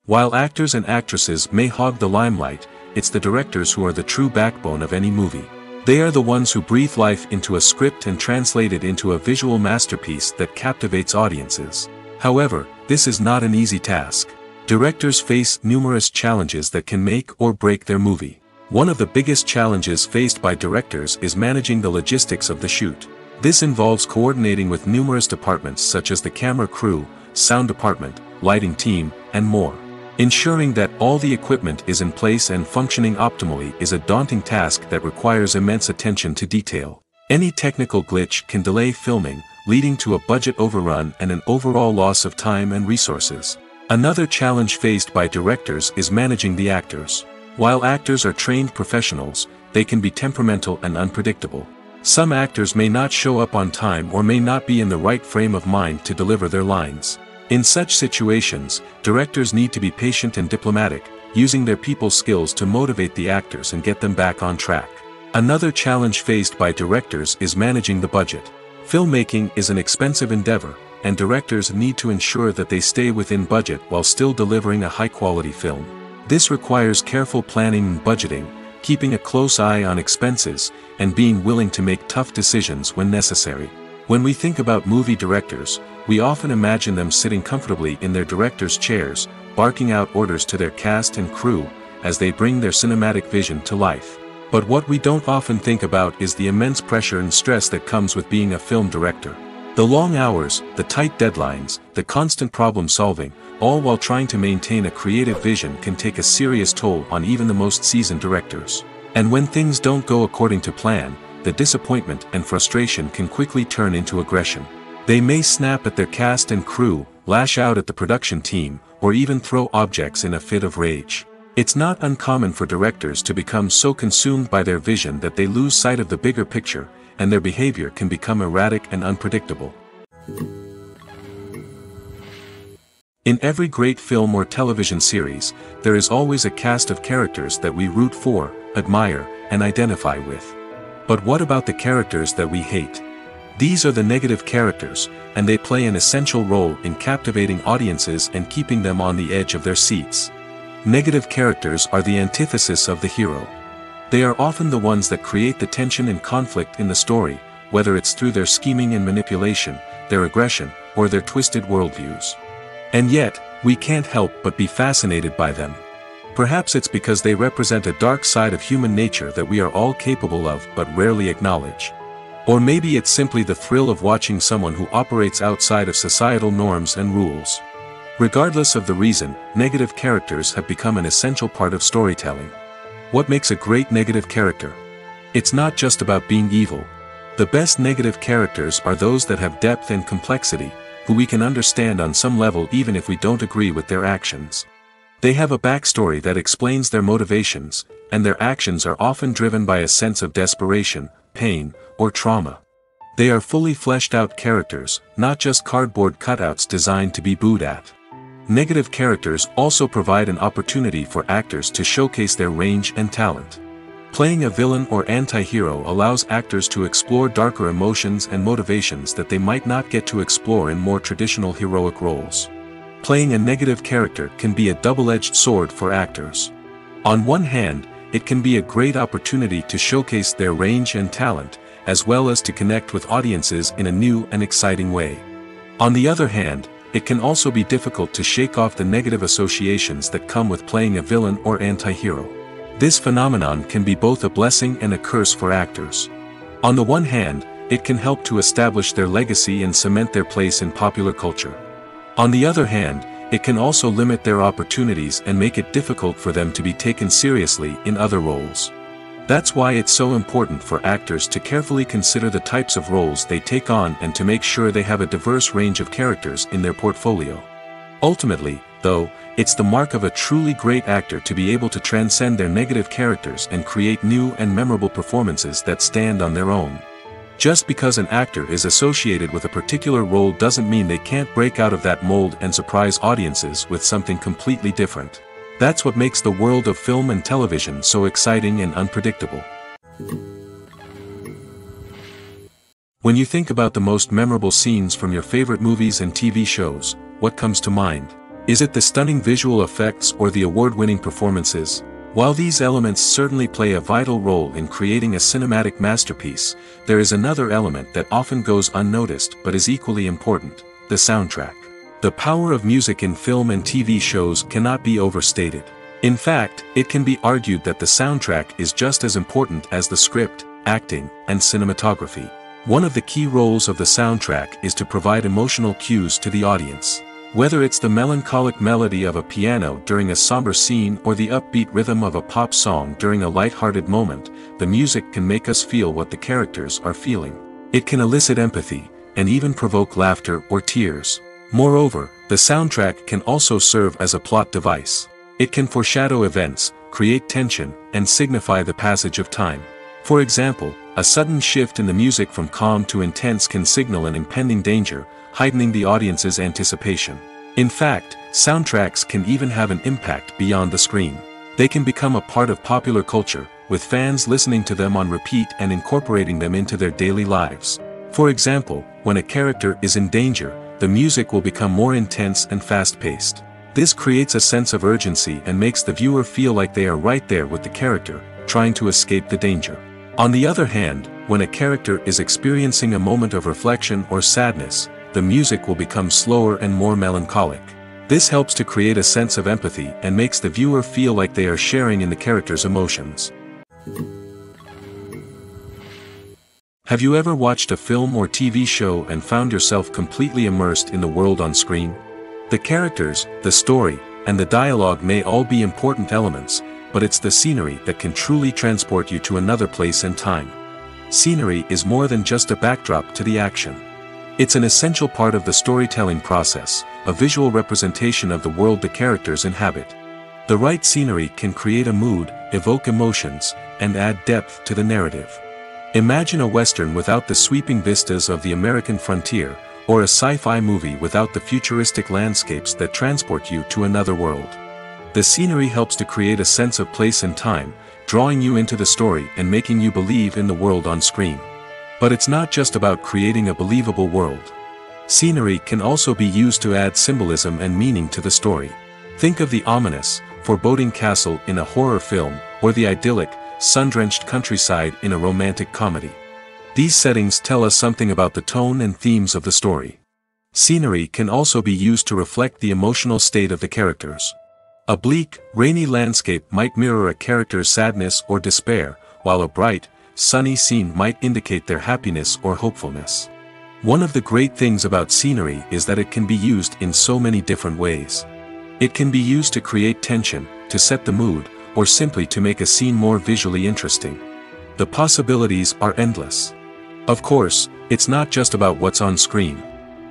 While actors and actresses may hog the limelight, it's the directors who are the true backbone of any movie. They are the ones who breathe life into a script and translate it into a visual masterpiece that captivates audiences. However, this is not an easy task. Directors face numerous challenges that can make or break their movie. One of the biggest challenges faced by directors is managing the logistics of the shoot. This involves coordinating with numerous departments such as the camera crew, sound department, lighting team, and more. Ensuring that all the equipment is in place and functioning optimally is a daunting task that requires immense attention to detail. Any technical glitch can delay filming, leading to a budget overrun and an overall loss of time and resources. Another challenge faced by directors is managing the actors. While actors are trained professionals, they can be temperamental and unpredictable. Some actors may not show up on time or may not be in the right frame of mind to deliver their lines. In such situations, directors need to be patient and diplomatic, using their people skills to motivate the actors and get them back on track. Another challenge faced by directors is managing the budget. Filmmaking is an expensive endeavor, and directors need to ensure that they stay within budget while still delivering a high-quality film. This requires careful planning and budgeting, keeping a close eye on expenses, and being willing to make tough decisions when necessary. When we think about movie directors, we often imagine them sitting comfortably in their director's chairs, barking out orders to their cast and crew, as they bring their cinematic vision to life. But what we don't often think about is the immense pressure and stress that comes with being a film director. The long hours, the tight deadlines, the constant problem solving, all while trying to maintain a creative vision can take a serious toll on even the most seasoned directors. And when things don't go according to plan, the disappointment and frustration can quickly turn into aggression. They may snap at their cast and crew, lash out at the production team, or even throw objects in a fit of rage. It's not uncommon for directors to become so consumed by their vision that they lose sight of the bigger picture, and their behavior can become erratic and unpredictable. In every great film or television series, there is always a cast of characters that we root for, admire, and identify with. But what about the characters that we hate? These are the negative characters, and they play an essential role in captivating audiences and keeping them on the edge of their seats. Negative characters are the antithesis of the hero. They are often the ones that create the tension and conflict in the story, whether it's through their scheming and manipulation, their aggression, or their twisted worldviews. And yet, we can't help but be fascinated by them. Perhaps it's because they represent a dark side of human nature that we are all capable of but rarely acknowledge. Or maybe it's simply the thrill of watching someone who operates outside of societal norms and rules. Regardless of the reason, negative characters have become an essential part of storytelling. What makes a great negative character? It's not just about being evil. The best negative characters are those that have depth and complexity, who we can understand on some level even if we don't agree with their actions. They have a backstory that explains their motivations, and their actions are often driven by a sense of desperation, pain, or trauma. They are fully fleshed out characters, not just cardboard cutouts designed to be booed at. Negative characters also provide an opportunity for actors to showcase their range and talent. Playing a villain or anti-hero allows actors to explore darker emotions and motivations that they might not get to explore in more traditional heroic roles. Playing a negative character can be a double-edged sword for actors. On one hand, it can be a great opportunity to showcase their range and talent, as well as to connect with audiences in a new and exciting way. On the other hand, it can also be difficult to shake off the negative associations that come with playing a villain or anti-hero. This phenomenon can be both a blessing and a curse for actors. On the one hand, it can help to establish their legacy and cement their place in popular culture. On the other hand, it can also limit their opportunities and make it difficult for them to be taken seriously in other roles. That's why it's so important for actors to carefully consider the types of roles they take on and to make sure they have a diverse range of characters in their portfolio. Ultimately, though, it's the mark of a truly great actor to be able to transcend their negative characters and create new and memorable performances that stand on their own. Just because an actor is associated with a particular role doesn't mean they can't break out of that mold and surprise audiences with something completely different. That's what makes the world of film and television so exciting and unpredictable. When you think about the most memorable scenes from your favorite movies and TV shows, what comes to mind? Is it the stunning visual effects or the award-winning performances? While these elements certainly play a vital role in creating a cinematic masterpiece, there is another element that often goes unnoticed but is equally important: the soundtrack. The power of music in film and TV shows cannot be overstated. In fact, it can be argued that the soundtrack is just as important as the script, acting, and cinematography. One of the key roles of the soundtrack is to provide emotional cues to the audience. Whether it's the melancholic melody of a piano during a somber scene or the upbeat rhythm of a pop song during a light-hearted moment, the music can make us feel what the characters are feeling. It can elicit empathy, and even provoke laughter or tears. Moreover, the soundtrack can also serve as a plot device. It can foreshadow events, create tension, and signify the passage of time. For example, a sudden shift in the music from calm to intense can signal an impending danger, heightening the audience's anticipation. In fact, soundtracks can even have an impact beyond the screen. They can become a part of popular culture, with fans listening to them on repeat and incorporating them into their daily lives. For example, when a character is in danger, the music will become more intense and fast-paced. This creates a sense of urgency and makes the viewer feel like they are right there with the character, trying to escape the danger. On the other hand, when a character is experiencing a moment of reflection or sadness, the music will become slower and more melancholic. This helps to create a sense of empathy and makes the viewer feel like they are sharing in the character's emotions. Have you ever watched a film or TV show and found yourself completely immersed in the world on screen? The characters, the story, and the dialogue may all be important elements, but it's the scenery that can truly transport you to another place and time. Scenery is more than just a backdrop to the action. It's an essential part of the storytelling process, a visual representation of the world the characters inhabit. The right scenery can create a mood, evoke emotions, and add depth to the narrative. Imagine a Western without the sweeping vistas of the American frontier, or a sci-fi movie without the futuristic landscapes that transport you to another world. The scenery helps to create a sense of place and time, drawing you into the story and making you believe in the world on screen. But it's not just about creating a believable world. Scenery can also be used to add symbolism and meaning to the story. Think of the ominous, foreboding castle in a horror film, or the idyllic, sun-drenched countryside in a romantic comedy. These settings tell us something about the tone and themes of the story. Scenery can also be used to reflect the emotional state of the characters. A bleak, rainy landscape might mirror a character's sadness or despair, while a bright, sunny scene might indicate their happiness or hopefulness. One of the great things about scenery is that it can be used in so many different ways. It can be used to create tension, to set the mood, or simply to make a scene more visually interesting. The possibilities are endless. Of course, it's not just about what's on screen.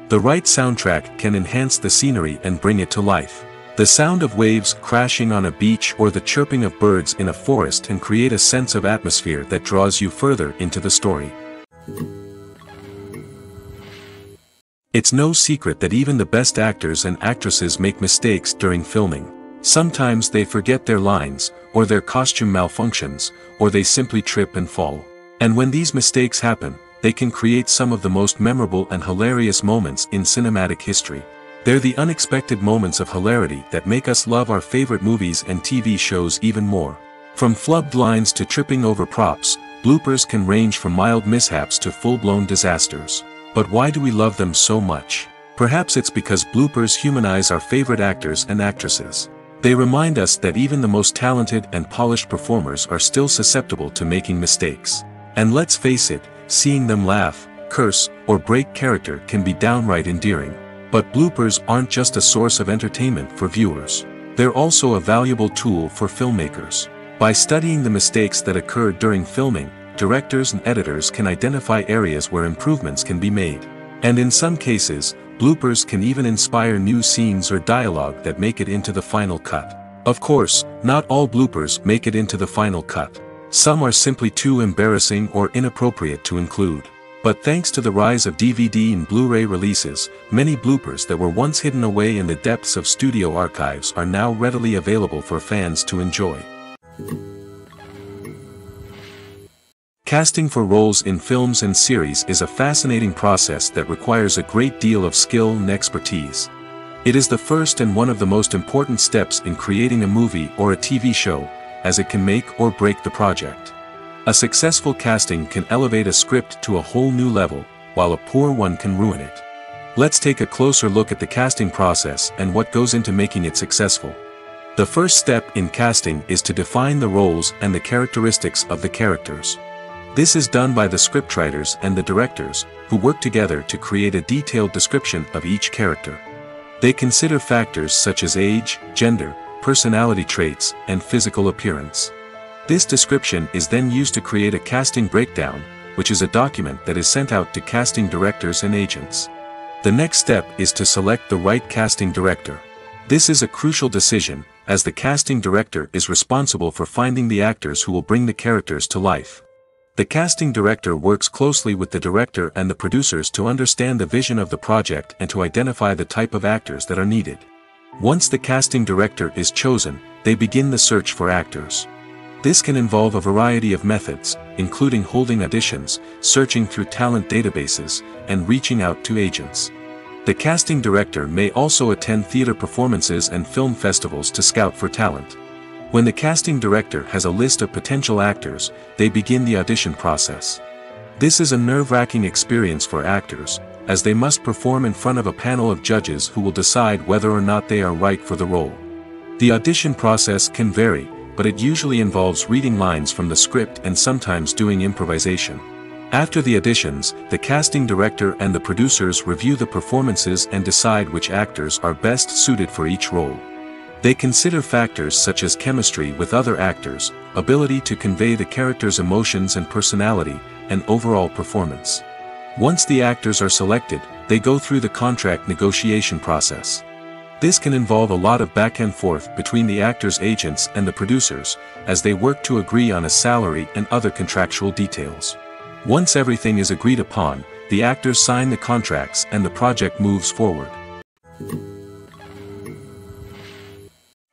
The right soundtrack can enhance the scenery and bring it to life. The sound of waves crashing on a beach or the chirping of birds in a forest can create a sense of atmosphere that draws you further into the story. It's no secret that even the best actors and actresses make mistakes during filming. Sometimes they forget their lines, or their costume malfunctions, or they simply trip and fall. And when these mistakes happen, they can create some of the most memorable and hilarious moments in cinematic history. They're the unexpected moments of hilarity that make us love our favorite movies and TV shows even more. From flubbed lines to tripping over props, bloopers can range from mild mishaps to full-blown disasters. But why do we love them so much? Perhaps it's because bloopers humanize our favorite actors and actresses. They remind us that even the most talented and polished performers are still susceptible to making mistakes. And let's face it, seeing them laugh, curse, or break character can be downright endearing. But bloopers aren't just a source of entertainment for viewers. They're also a valuable tool for filmmakers. By studying the mistakes that occurred during filming, directors and editors can identify areas where improvements can be made. And in some cases, bloopers can even inspire new scenes or dialogue that make it into the final cut. Of course, not all bloopers make it into the final cut. Some are simply too embarrassing or inappropriate to include. But thanks to the rise of DVD and Blu-ray releases, many bloopers that were once hidden away in the depths of studio archives are now readily available for fans to enjoy. Casting for roles in films and series is a fascinating process that requires a great deal of skill and expertise. It is the first and one of the most important steps in creating a movie or a TV show, as it can make or break the project. A successful casting can elevate a script to a whole new level, while a poor one can ruin it. Let's take a closer look at the casting process and what goes into making it successful. The first step in casting is to define the roles and the characteristics of the characters. This is done by the scriptwriters and the directors, who work together to create a detailed description of each character. They consider factors such as age, gender, personality traits, and physical appearance. This description is then used to create a casting breakdown, which is a document that is sent out to casting directors and agents. The next step is to select the right casting director. This is a crucial decision, as the casting director is responsible for finding the actors who will bring the characters to life. The casting director works closely with the director and the producers to understand the vision of the project and to identify the type of actors that are needed. Once the casting director is chosen, they begin the search for actors. This can involve a variety of methods, including holding auditions, searching through talent databases, and reaching out to agents. The casting director may also attend theater performances and film festivals to scout for talent. When the casting director has a list of potential actors, they begin the audition process. This is a nerve-wracking experience for actors, as they must perform in front of a panel of judges who will decide whether or not they are right for the role. The audition process can vary, but it usually involves reading lines from the script and sometimes doing improvisation. After the auditions, the casting director and the producers review the performances and decide which actors are best suited for each role. They consider factors such as chemistry with other actors, ability to convey the character's emotions and personality, and overall performance. Once the actors are selected, they go through the contract negotiation process. This can involve a lot of back and forth between the actors' agents and the producers, as they work to agree on a salary and other contractual details. Once everything is agreed upon, the actors sign the contracts and the project moves forward.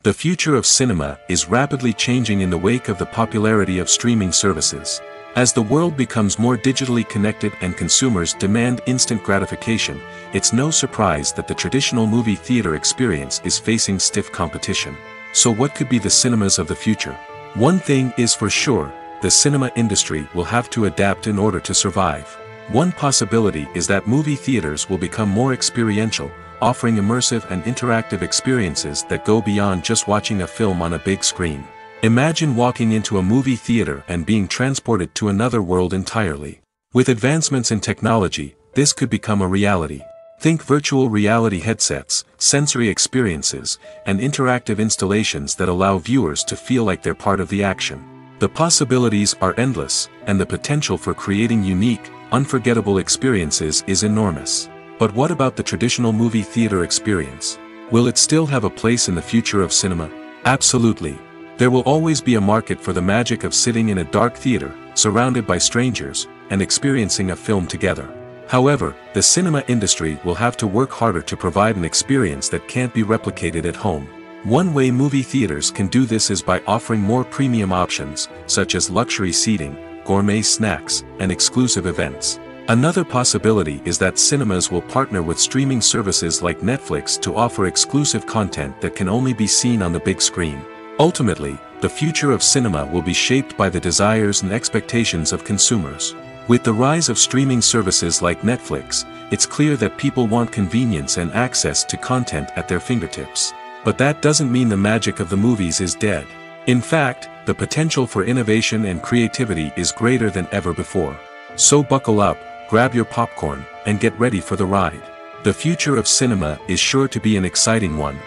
The future of cinema is rapidly changing in the wake of the popularity of streaming services. As the world becomes more digitally connected and consumers demand instant gratification, it's no surprise that the traditional movie theater experience is facing stiff competition. So what could be the cinemas of the future? One thing is for sure, the cinema industry will have to adapt in order to survive. One possibility is that movie theaters will become more experiential, offering immersive and interactive experiences that go beyond just watching a film on a big screen. Imagine walking into a movie theater and being transported to another world entirely. With advancements in technology, this could become a reality. Think virtual reality headsets, sensory experiences, and interactive installations that allow viewers to feel like they're part of the action. The possibilities are endless, and the potential for creating unique, unforgettable experiences is enormous. But what about the traditional movie theater experience? Will it still have a place in the future of cinema? Absolutely. There will always be a market for the magic of sitting in a dark theater, surrounded by strangers, and experiencing a film together. However, the cinema industry will have to work harder to provide an experience that can't be replicated at home. One way movie theaters can do this is by offering more premium options, such as luxury seating, gourmet snacks, and exclusive events. Another possibility is that cinemas will partner with streaming services like Netflix to offer exclusive content that can only be seen on the big screen. Ultimately, the future of cinema will be shaped by the desires and expectations of consumers. With the rise of streaming services like Netflix, it's clear that people want convenience and access to content at their fingertips. But that doesn't mean the magic of the movies is dead. In fact, the potential for innovation and creativity is greater than ever before. So buckle up, grab your popcorn, and get ready for the ride. The future of cinema is sure to be an exciting one.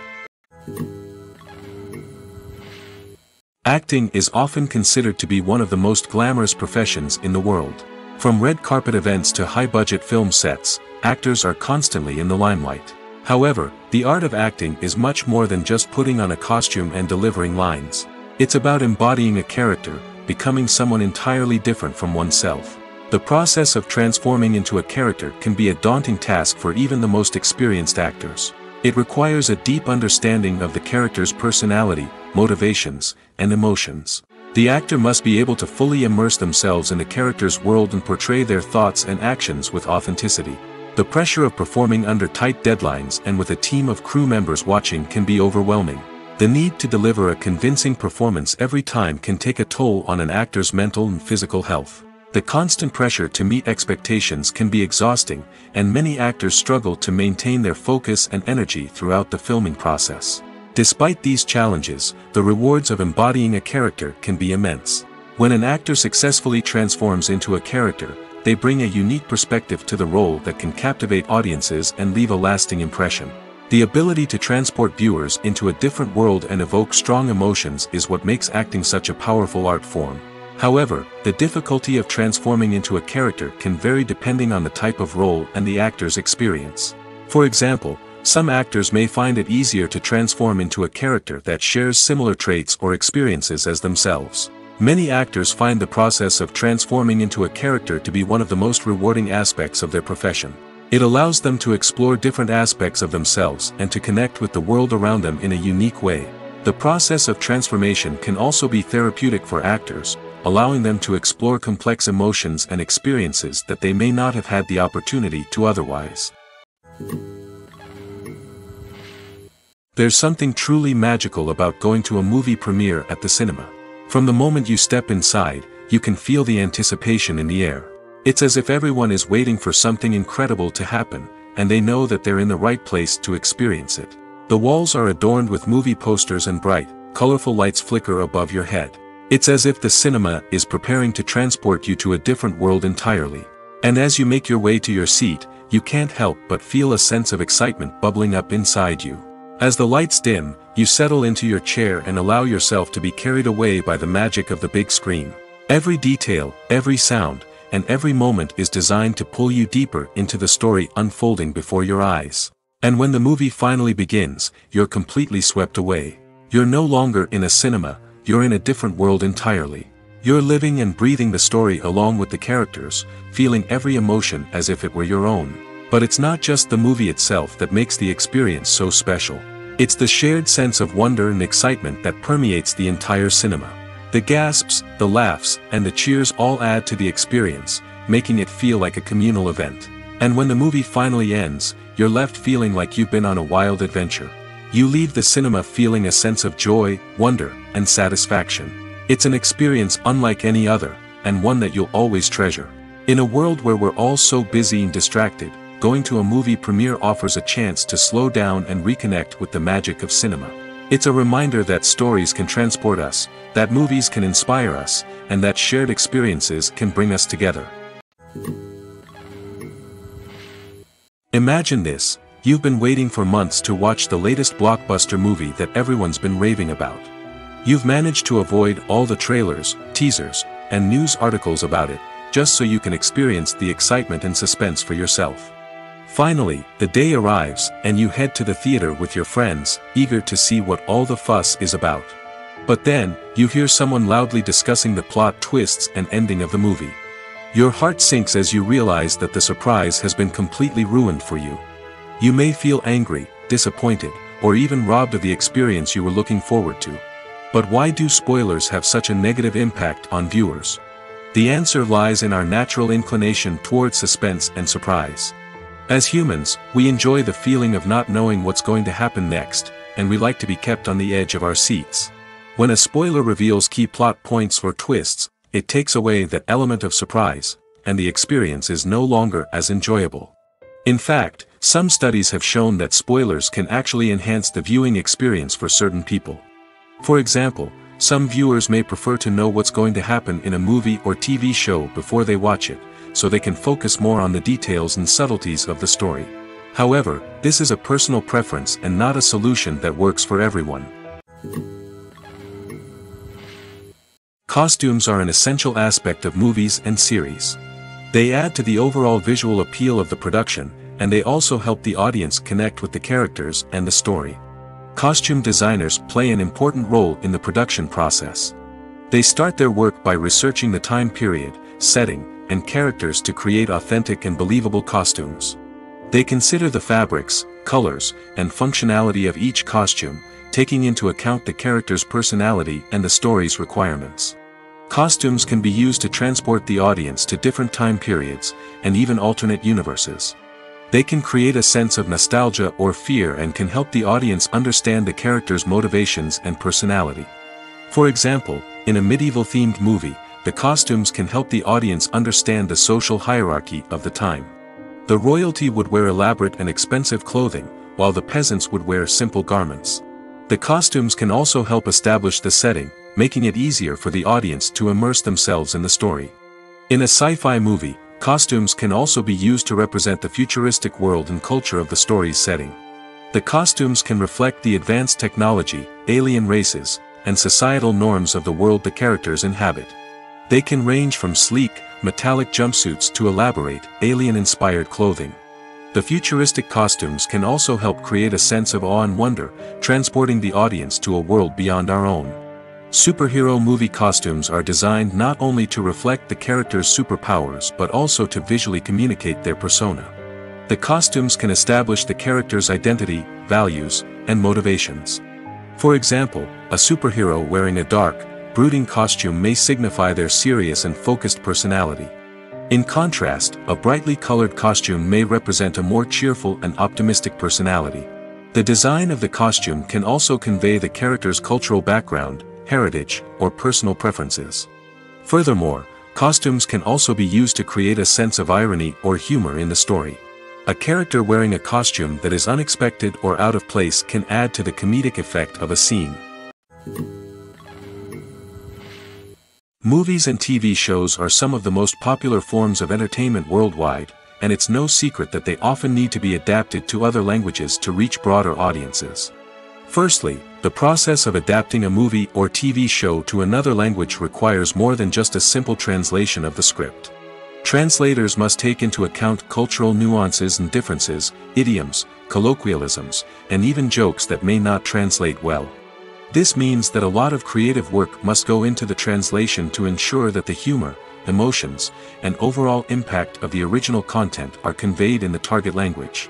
Acting is often considered to be one of the most glamorous professions in the world. From red carpet events to high-budget film sets, actors are constantly in the limelight. However, the art of acting is much more than just putting on a costume and delivering lines. It's about embodying a character, becoming someone entirely different from oneself. The process of transforming into a character can be a daunting task for even the most experienced actors. It requires a deep understanding of the character's personality, motivations, and emotions. The actor must be able to fully immerse themselves in the character's world and portray their thoughts and actions with authenticity. The pressure of performing under tight deadlines and with a team of crew members watching can be overwhelming. The need to deliver a convincing performance every time can take a toll on an actor's mental and physical health. The constant pressure to meet expectations can be exhausting, and many actors struggle to maintain their focus and energy throughout the filming process. Despite these challenges, the rewards of embodying a character can be immense. When an actor successfully transforms into a character, they bring a unique perspective to the role that can captivate audiences and leave a lasting impression. The ability to transport viewers into a different world and evoke strong emotions is what makes acting such a powerful art form. However, the difficulty of transforming into a character can vary depending on the type of role and the actor's experience. For example, some actors may find it easier to transform into a character that shares similar traits or experiences as themselves. Many actors find the process of transforming into a character to be one of the most rewarding aspects of their profession. It allows them to explore different aspects of themselves and to connect with the world around them in a unique way. The process of transformation can also be therapeutic for actors, allowing them to explore complex emotions and experiences that they may not have had the opportunity to otherwise. There's something truly magical about going to a movie premiere at the cinema. From the moment you step inside, you can feel the anticipation in the air. It's as if everyone is waiting for something incredible to happen, and they know that they're in the right place to experience it. The walls are adorned with movie posters and bright, colorful lights flicker above your head. It's as if the cinema is preparing to transport you to a different world entirely. And as you make your way to your seat, you can't help but feel a sense of excitement bubbling up inside you. As the lights dim, you settle into your chair and allow yourself to be carried away by the magic of the big screen. Every detail, every sound, and every moment is designed to pull you deeper into the story unfolding before your eyes. And when the movie finally begins, you're completely swept away. You're no longer in a cinema, you're in a different world entirely. You're living and breathing the story along with the characters, feeling every emotion as if it were your own. But it's not just the movie itself that makes the experience so special. It's the shared sense of wonder and excitement that permeates the entire cinema. The gasps, the laughs, and the cheers all add to the experience, making it feel like a communal event. And when the movie finally ends, you're left feeling like you've been on a wild adventure. You leave the cinema feeling a sense of joy, wonder, and satisfaction. It's an experience unlike any other, and one that you'll always treasure. In a world where we're all so busy and distracted, going to a movie premiere offers a chance to slow down and reconnect with the magic of cinema. It's a reminder that stories can transport us, that movies can inspire us, and that shared experiences can bring us together. Imagine this: you've been waiting for months to watch the latest blockbuster movie that everyone's been raving about. You've managed to avoid all the trailers, teasers, and news articles about it, just so you can experience the excitement and suspense for yourself. Finally, the day arrives, and you head to the theater with your friends, eager to see what all the fuss is about. But then, you hear someone loudly discussing the plot twists and ending of the movie. Your heart sinks as you realize that the surprise has been completely ruined for you. You may feel angry, disappointed, or even robbed of the experience you were looking forward to. But why do spoilers have such a negative impact on viewers? The answer lies in our natural inclination toward suspense and surprise. As humans, we enjoy the feeling of not knowing what's going to happen next, and we like to be kept on the edge of our seats. When a spoiler reveals key plot points or twists, it takes away that element of surprise, and the experience is no longer as enjoyable. In fact, some studies have shown that spoilers can actually enhance the viewing experience for certain people. For example, some viewers may prefer to know what's going to happen in a movie or TV show before they watch it, so they can focus more on the details and subtleties of the story. However, this is a personal preference and not a solution that works for everyone. Costumes are an essential aspect of movies and series. They add to the overall visual appeal of the production, and they also help the audience connect with the characters and the story. Costume designers play an important role in the production process. They start their work by researching the time period, setting, and characters to create authentic and believable costumes. They consider the fabrics, colors, and functionality of each costume, taking into account the character's personality and the story's requirements. Costumes can be used to transport the audience to different time periods, and even alternate universes. They can create a sense of nostalgia or fear and can help the audience understand the character's motivations and personality. For example, in a medieval-themed movie, the costumes can help the audience understand the social hierarchy of the time. The royalty would wear elaborate and expensive clothing, while the peasants would wear simple garments. The costumes can also help establish the setting, making it easier for the audience to immerse themselves in the story. In a sci-fi movie, costumes can also be used to represent the futuristic world and culture of the story's setting. The costumes can reflect the advanced technology, alien races, and societal norms of the world the characters inhabit. They can range from sleek, metallic jumpsuits to elaborate, alien-inspired clothing. The futuristic costumes can also help create a sense of awe and wonder, transporting the audience to a world beyond our own. Superhero movie costumes are designed not only to reflect the character's superpowers but also to visually communicate their persona. The costumes can establish the character's identity, values, and motivations. For example, a superhero wearing a dark, brooding costume may signify their serious and focused personality. In contrast, a brightly colored costume may represent a more cheerful and optimistic personality. The design of the costume can also convey the character's cultural background, heritage, or personal preferences. Furthermore, costumes can also be used to create a sense of irony or humor in the story. A character wearing a costume that is unexpected or out of place can add to the comedic effect of a scene. Movies and TV shows are some of the most popular forms of entertainment worldwide, and it's no secret that they often need to be adapted to other languages to reach broader audiences. Firstly, the process of adapting a movie or TV show to another language requires more than just a simple translation of the script. Translators must take into account cultural nuances and differences, idioms, colloquialisms, and even jokes that may not translate well. This means that a lot of creative work must go into the translation to ensure that the humor, emotions, and overall impact of the original content are conveyed in the target language.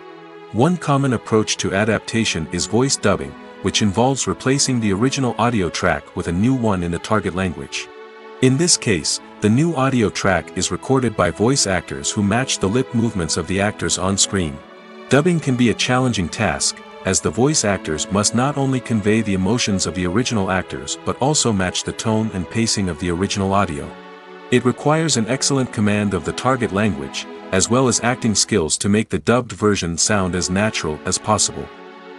One common approach to adaptation is voice dubbing, which involves replacing the original audio track with a new one in the target language. In this case, the new audio track is recorded by voice actors who match the lip movements of the actors on screen. Dubbing can be a challenging task, as the voice actors must not only convey the emotions of the original actors but also match the tone and pacing of the original audio. It requires an excellent command of the target language, as well as acting skills to make the dubbed version sound as natural as possible.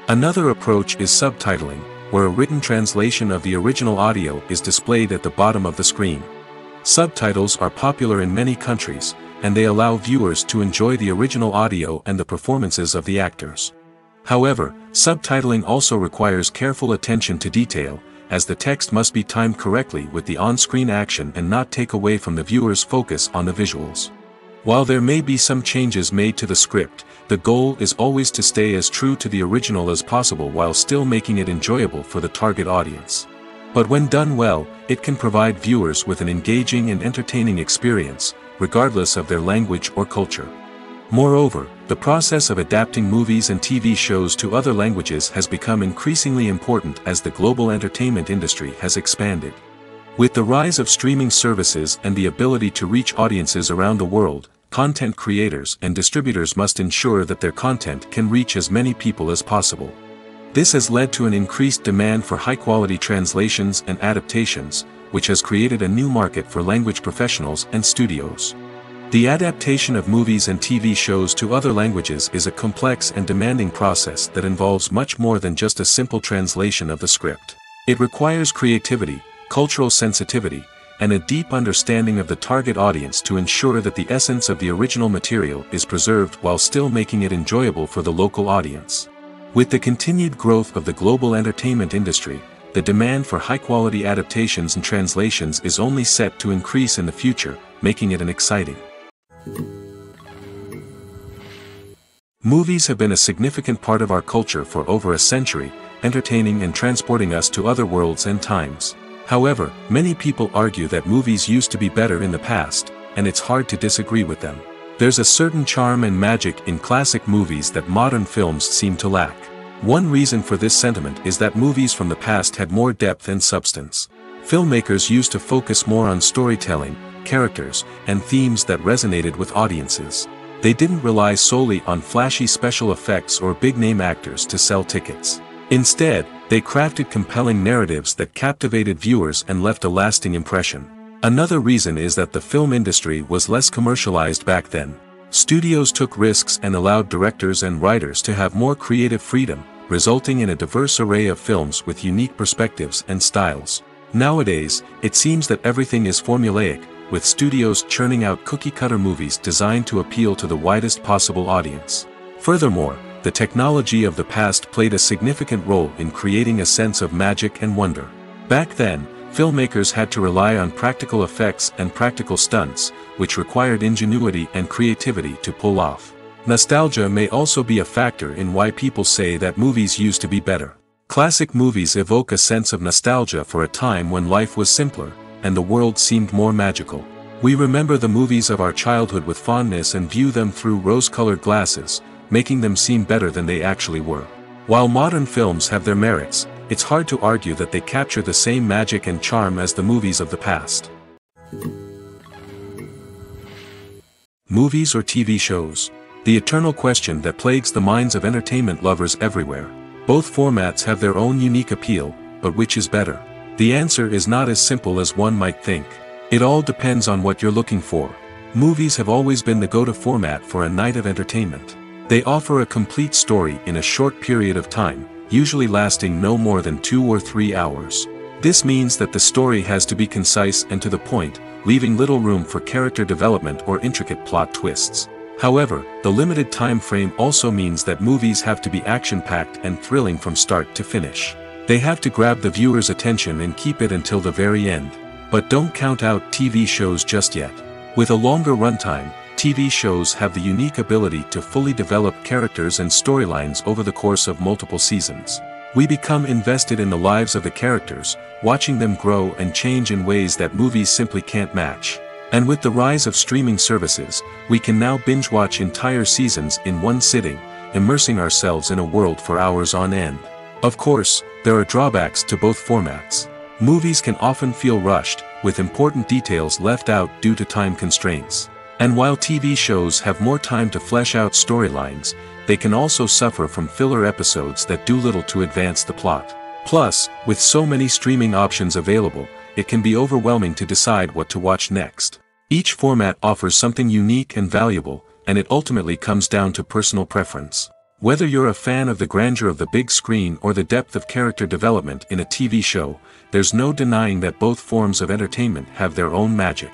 Another approach is subtitling, where a written translation of the original audio is displayed at the bottom of the screen. Subtitles are popular in many countries, and they allow viewers to enjoy the original audio and the performances of the actors. However, subtitling also requires careful attention to detail, as the text must be timed correctly with the on-screen action and not take away from the viewer's focus on the visuals. While there may be some changes made to the script, the goal is always to stay as true to the original as possible while still making it enjoyable for the target audience. But when done well, it can provide viewers with an engaging and entertaining experience, regardless of their language or culture. Moreover, the process of adapting movies and TV shows to other languages has become increasingly important as the global entertainment industry has expanded. With the rise of streaming services and the ability to reach audiences around the world, content creators and distributors must ensure that their content can reach as many people as possible. This has led to an increased demand for high-quality translations and adaptations, which has created a new market for language professionals and studios. The adaptation of movies and TV shows to other languages is a complex and demanding process that involves much more than just a simple translation of the script. It requires creativity, cultural sensitivity, and a deep understanding of the target audience to ensure that the essence of the original material is preserved while still making it enjoyable for the local audience. With the continued growth of the global entertainment industry, the demand for high-quality adaptations and translations is only set to increase in the future, making it an exciting. Movies have been a significant part of our culture for over a century, entertaining and transporting us to other worlds and times. However, many people argue that movies used to be better in the past, and it's hard to disagree with them. There's a certain charm and magic in classic movies that modern films seem to lack. One reason for this sentiment is that movies from the past had more depth and substance. Filmmakers used to focus more on storytelling, characters, and themes that resonated with audiences. They didn't rely solely on flashy special effects or big-name actors to sell tickets. Instead, they crafted compelling narratives that captivated viewers and left a lasting impression. Another reason is that the film industry was less commercialized back then. Studios took risks and allowed directors and writers to have more creative freedom, resulting in a diverse array of films with unique perspectives and styles. Nowadays, it seems that everything is formulaic, with studios churning out cookie-cutter movies designed to appeal to the widest possible audience. Furthermore, the technology of the past played a significant role in creating a sense of magic and wonder. Back then, filmmakers had to rely on practical effects and practical stunts, which required ingenuity and creativity to pull off. Nostalgia may also be a factor in why people say that movies used to be better. Classic movies evoke a sense of nostalgia for a time when life was simpler, and the world seemed more magical. We remember the movies of our childhood with fondness and view them through rose-colored glasses, making them seem better than they actually were. While modern films have their merits, it's hard to argue that they capture the same magic and charm as the movies of the past. Movies or TV shows? The eternal question that plagues the minds of entertainment lovers everywhere. Both formats have their own unique appeal, but which is better? The answer is not as simple as one might think. It all depends on what you're looking for. Movies have always been the go-to format for a night of entertainment. They offer a complete story in a short period of time, usually lasting no more than 2 or 3 hours. This means that the story has to be concise and to the point, leaving little room for character development or intricate plot twists. However, the limited time frame also means that movies have to be action-packed and thrilling from start to finish. They have to grab the viewer's attention and keep it until the very end. But don't count out TV shows just yet. With a longer runtime, TV shows have the unique ability to fully develop characters and storylines over the course of multiple seasons. We become invested in the lives of the characters, watching them grow and change in ways that movies simply can't match. And with the rise of streaming services, we can now binge-watch entire seasons in one sitting, immersing ourselves in a world for hours on end. Of course, there are drawbacks to both formats. Movies can often feel rushed, with important details left out due to time constraints. And while TV shows have more time to flesh out storylines, they can also suffer from filler episodes that do little to advance the plot. Plus, with so many streaming options available, it can be overwhelming to decide what to watch next. Each format offers something unique and valuable, and it ultimately comes down to personal preference. Whether you're a fan of the grandeur of the big screen or the depth of character development in a TV show, there's no denying that both forms of entertainment have their own magic.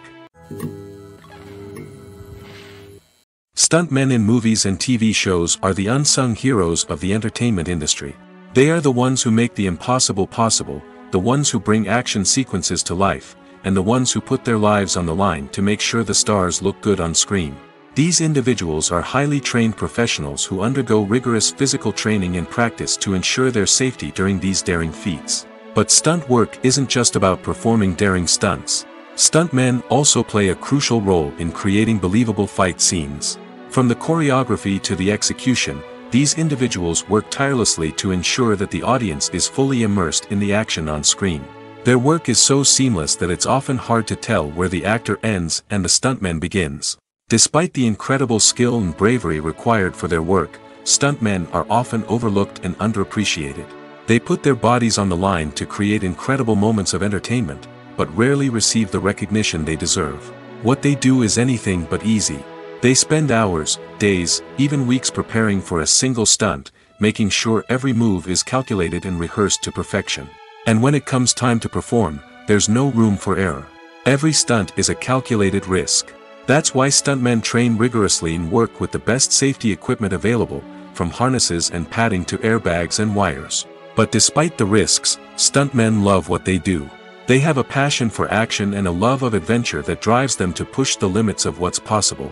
Stuntmen in movies and TV shows are the unsung heroes of the entertainment industry. They are the ones who make the impossible possible, the ones who bring action sequences to life, and the ones who put their lives on the line to make sure the stars look good on screen. These individuals are highly trained professionals who undergo rigorous physical training and practice to ensure their safety during these daring feats. But stunt work isn't just about performing daring stunts. Stuntmen also play a crucial role in creating believable fight scenes. From the choreography to the execution, these individuals work tirelessly to ensure that the audience is fully immersed in the action on screen. Their work is so seamless that it's often hard to tell where the actor ends and the stuntman begins. Despite the incredible skill and bravery required for their work, stuntmen are often overlooked and underappreciated. They put their bodies on the line to create incredible moments of entertainment, but rarely receive the recognition they deserve. What they do is anything but easy. They spend hours, days, even weeks preparing for a single stunt, making sure every move is calculated and rehearsed to perfection. And when it comes time to perform, there's no room for error. Every stunt is a calculated risk. That's why stuntmen train rigorously and work with the best safety equipment available, from harnesses and padding to airbags and wires. But despite the risks, stuntmen love what they do. They have a passion for action and a love of adventure that drives them to push the limits of what's possible.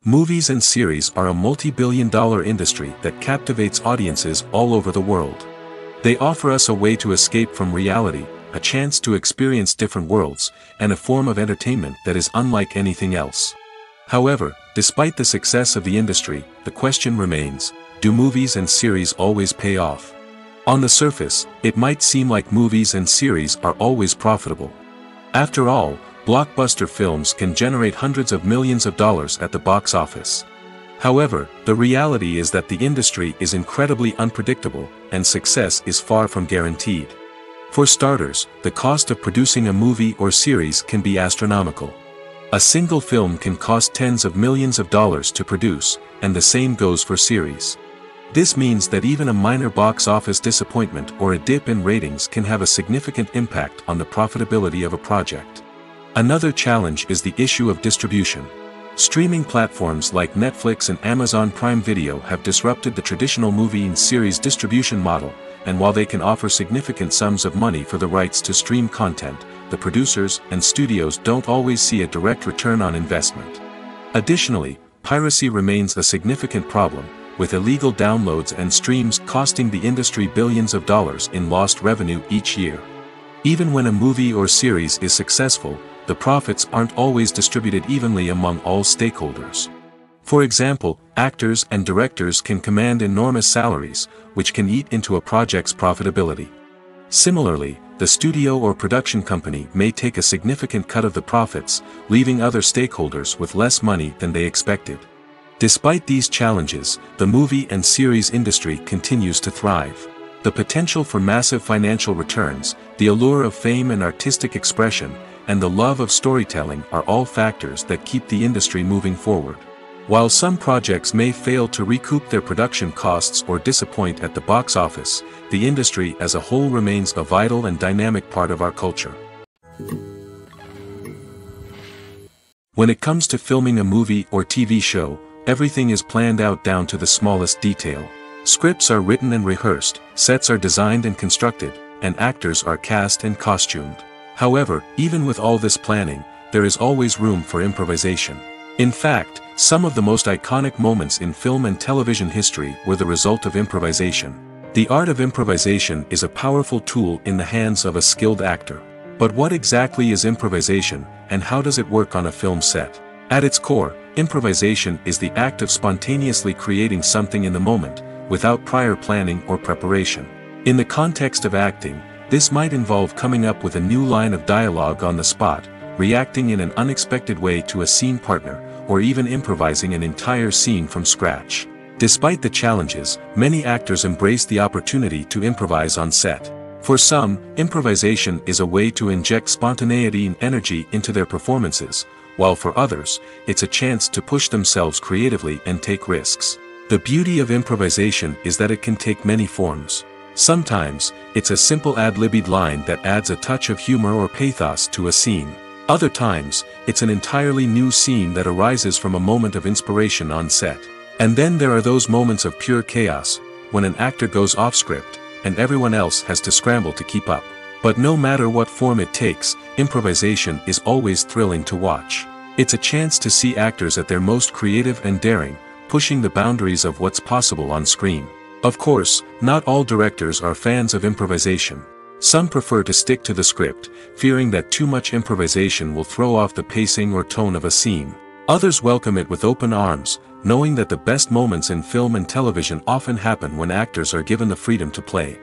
Movies and series are a multi-billion-dollar industry that captivates audiences all over the world. They offer us a way to escape from reality, a chance to experience different worlds, and a form of entertainment that is unlike anything else. However, despite the success of the industry, the question remains, do movies and series always pay off? On the surface, it might seem like movies and series are always profitable. After all, blockbuster films can generate hundreds of millions of dollars at the box office. However, the reality is that the industry is incredibly unpredictable, and success is far from guaranteed. For starters, the cost of producing a movie or series can be astronomical. A single film can cost tens of millions of dollars to produce, and the same goes for series. This means that even a minor box office disappointment or a dip in ratings can have a significant impact on the profitability of a project. Another challenge is the issue of distribution. Streaming platforms like Netflix and Amazon Prime Video have disrupted the traditional movie and series distribution model, and while they can offer significant sums of money for the rights to stream content, the producers and studios don't always see a direct return on investment. Additionally, piracy remains a significant problem, with illegal downloads and streams costing the industry billions of dollars in lost revenue each year. Even when a movie or series is successful, the profits aren't always distributed evenly among all stakeholders. For example, actors and directors can command enormous salaries, which can eat into a project's profitability. Similarly, the studio or production company may take a significant cut of the profits, leaving other stakeholders with less money than they expected. Despite these challenges, the movie and series industry continues to thrive. The potential for massive financial returns, the allure of fame and artistic expression, and the love of storytelling are all factors that keep the industry moving forward. While some projects may fail to recoup their production costs or disappoint at the box office, the industry as a whole remains a vital and dynamic part of our culture. When it comes to filming a movie or TV show, everything is planned out down to the smallest detail. Scripts are written and rehearsed, sets are designed and constructed, and actors are cast and costumed. However, even with all this planning, there is always room for improvisation. In fact, some of the most iconic moments in film and television history were the result of improvisation. The art of improvisation is a powerful tool in the hands of a skilled actor. But what exactly is improvisation, and how does it work on a film set? At its core, improvisation is the act of spontaneously creating something in the moment, without prior planning or preparation. In the context of acting, this might involve coming up with a new line of dialogue on the spot, reacting in an unexpected way to a scene partner, or even improvising an entire scene from scratch. Despite the challenges, many actors embrace the opportunity to improvise on set. For some, improvisation is a way to inject spontaneity and energy into their performances, while for others, it's a chance to push themselves creatively and take risks. The beauty of improvisation is that it can take many forms. Sometimes, it's a simple ad-libbed line that adds a touch of humor or pathos to a scene. Other times, it's an entirely new scene that arises from a moment of inspiration on set. And then there are those moments of pure chaos, when an actor goes off script, and everyone else has to scramble to keep up. But no matter what form it takes, improvisation is always thrilling to watch. It's a chance to see actors at their most creative and daring, pushing the boundaries of what's possible on screen. Of course, not all directors are fans of improvisation. Some prefer to stick to the script, fearing that too much improvisation will throw off the pacing or tone of a scene. Others welcome it with open arms, knowing that the best moments in film and television often happen when actors are given the freedom to play.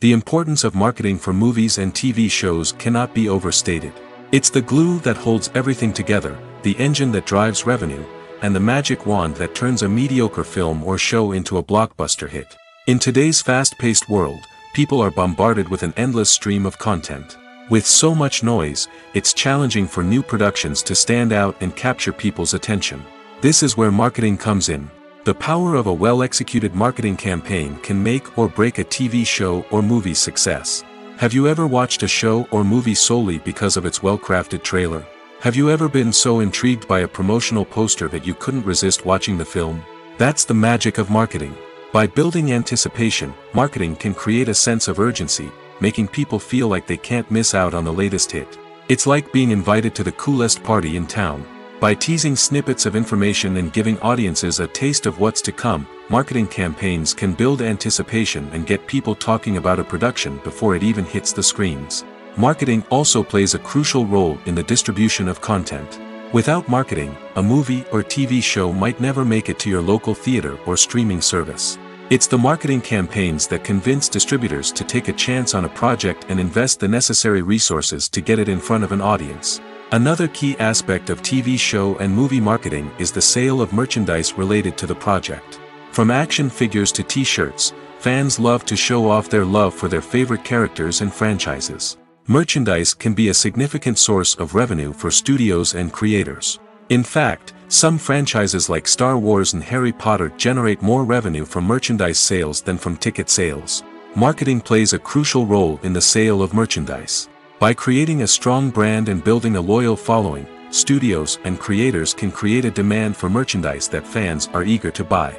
The importance of marketing for movies and TV shows cannot be overstated. It's the glue that holds everything together, the engine that drives revenue, and the magic wand that turns a mediocre film or show into a blockbuster hit. In today's fast-paced world, people are bombarded with an endless stream of content. With so much noise, it's challenging for new productions to stand out and capture people's attention. This is where marketing comes in. The power of a well-executed marketing campaign can make or break a TV show or movie's success. Have you ever watched a show or movie solely because of its well-crafted trailer? Have you ever been so intrigued by a promotional poster that you couldn't resist watching the film? That's the magic of marketing. By building anticipation, marketing can create a sense of urgency, making people feel like they can't miss out on the latest hit. It's like being invited to the coolest party in town. By teasing snippets of information and giving audiences a taste of what's to come, marketing campaigns can build anticipation and get people talking about a production before it even hits the screens. Marketing also plays a crucial role in the distribution of content. Without marketing, a movie or TV show might never make it to your local theater or streaming service. It's the marketing campaigns that convince distributors to take a chance on a project and invest the necessary resources to get it in front of an audience. Another key aspect of TV show and movie marketing is the sale of merchandise related to the project. From action figures to t-shirts, fans love to show off their love for their favorite characters and franchises. Merchandise can be a significant source of revenue for studios and creators. In fact, some franchises like Star Wars and Harry Potter generate more revenue from merchandise sales than from ticket sales. Marketing plays a crucial role in the sale of merchandise. By creating a strong brand and building a loyal following, studios and creators can create a demand for merchandise that fans are eager to buy.